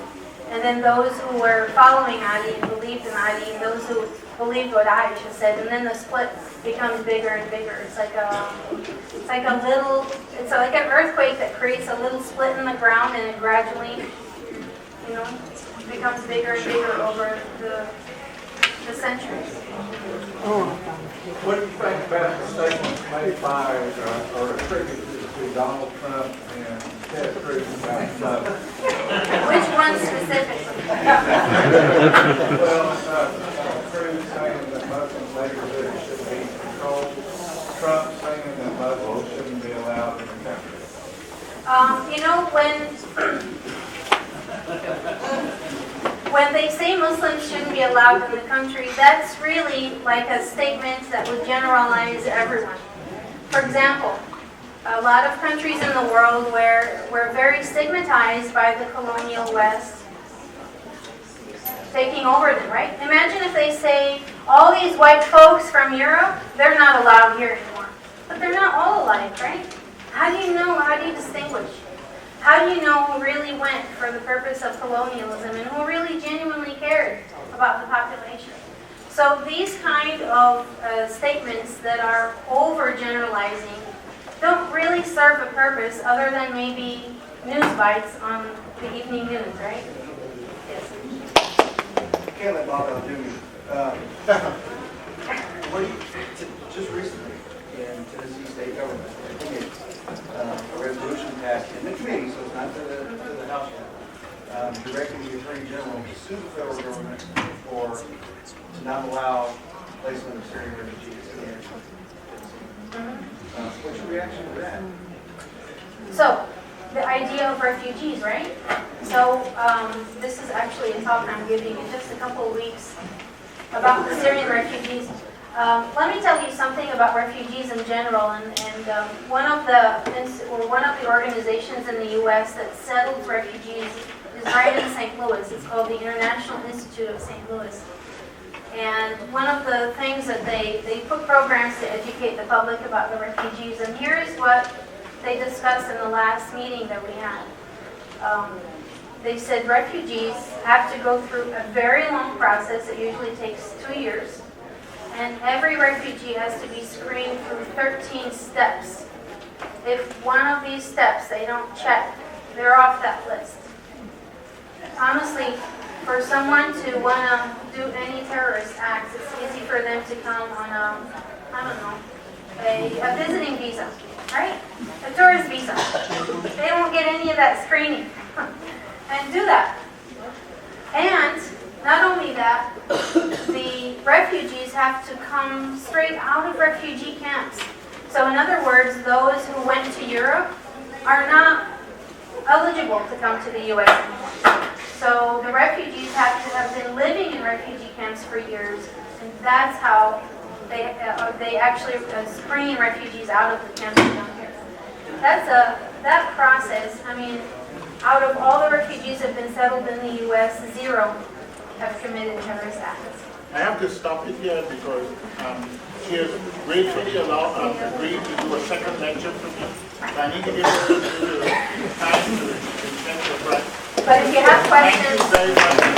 And then those who were following Ali and believed in Ali, and those who believed what Aisha said, and then the split becomes bigger and bigger. It's like an earthquake that creates a little split in the ground, and it gradually, becomes bigger and bigger over the centuries. What do you think about the statements made by or attributed to Donald Trump and Ted Cruz about Muslims? Which one specifically? Well, Cruz saying that Muslim leadership should be controlled, Trump saying that Muslims shouldn't be allowed in the country. When they say Muslims shouldn't be allowed in the country, that's really like a statement that would generalize everyone. For example, a lot of countries in the world where we're very stigmatized by the colonial West taking over them, right? Imagine if they say all these white folks from Europe, they're not allowed here anymore. But they're not all alike, right? How do you know? How do you distinguish? How do you know who really went for the purpose of colonialism and who really genuinely cared about the population? So these kind of statements that are overgeneralizing don't really serve a purpose other than maybe news bites on the evening news, right? Yes. Caleb just recently in Tennessee state government, a resolution passed in the committee, so it's not to the House yet, directing the Attorney General to sue the federal government to not allow placement of Syrian refugees in the Tennessee. What's your reaction to that? So, the idea of refugees, right? So, this is actually a talk I'm giving in just a couple of weeks about the Syrian refugees. Let me tell you something about refugees in general, and one of the organizations in the U.S. that settles refugees is right in St. Louis. It's called the International Institute of St. Louis. And one of the things that they put programs to educate the public about the refugees, and here is what they discussed in the last meeting that we had. They said refugees have to go through a very long process. It usually takes 2 years. And every refugee has to be screened through 13 steps. If one of these steps they don't check, they're off that list. Honestly, for someone to want to do any terrorist acts, it's easy for them to come on a visiting visa, right? A tourist visa. They don't get any of that screening. And do that. And not only that, the refugees have to come straight out of refugee camps. So in other words, those who went to Europe are not eligible to come to the U.S. anymore. So the refugees have to have been living in refugee camps for years, and that's how they actually screen refugees out of the camps down here. That process, I mean, out of all the refugees that have been settled in the U.S., 0 have committed terrorist acts. I have to stop it here because she has gratefully agreed to do a second lecture for me. So I need to give her the time to present the press. But if you have Thank you questions, very much.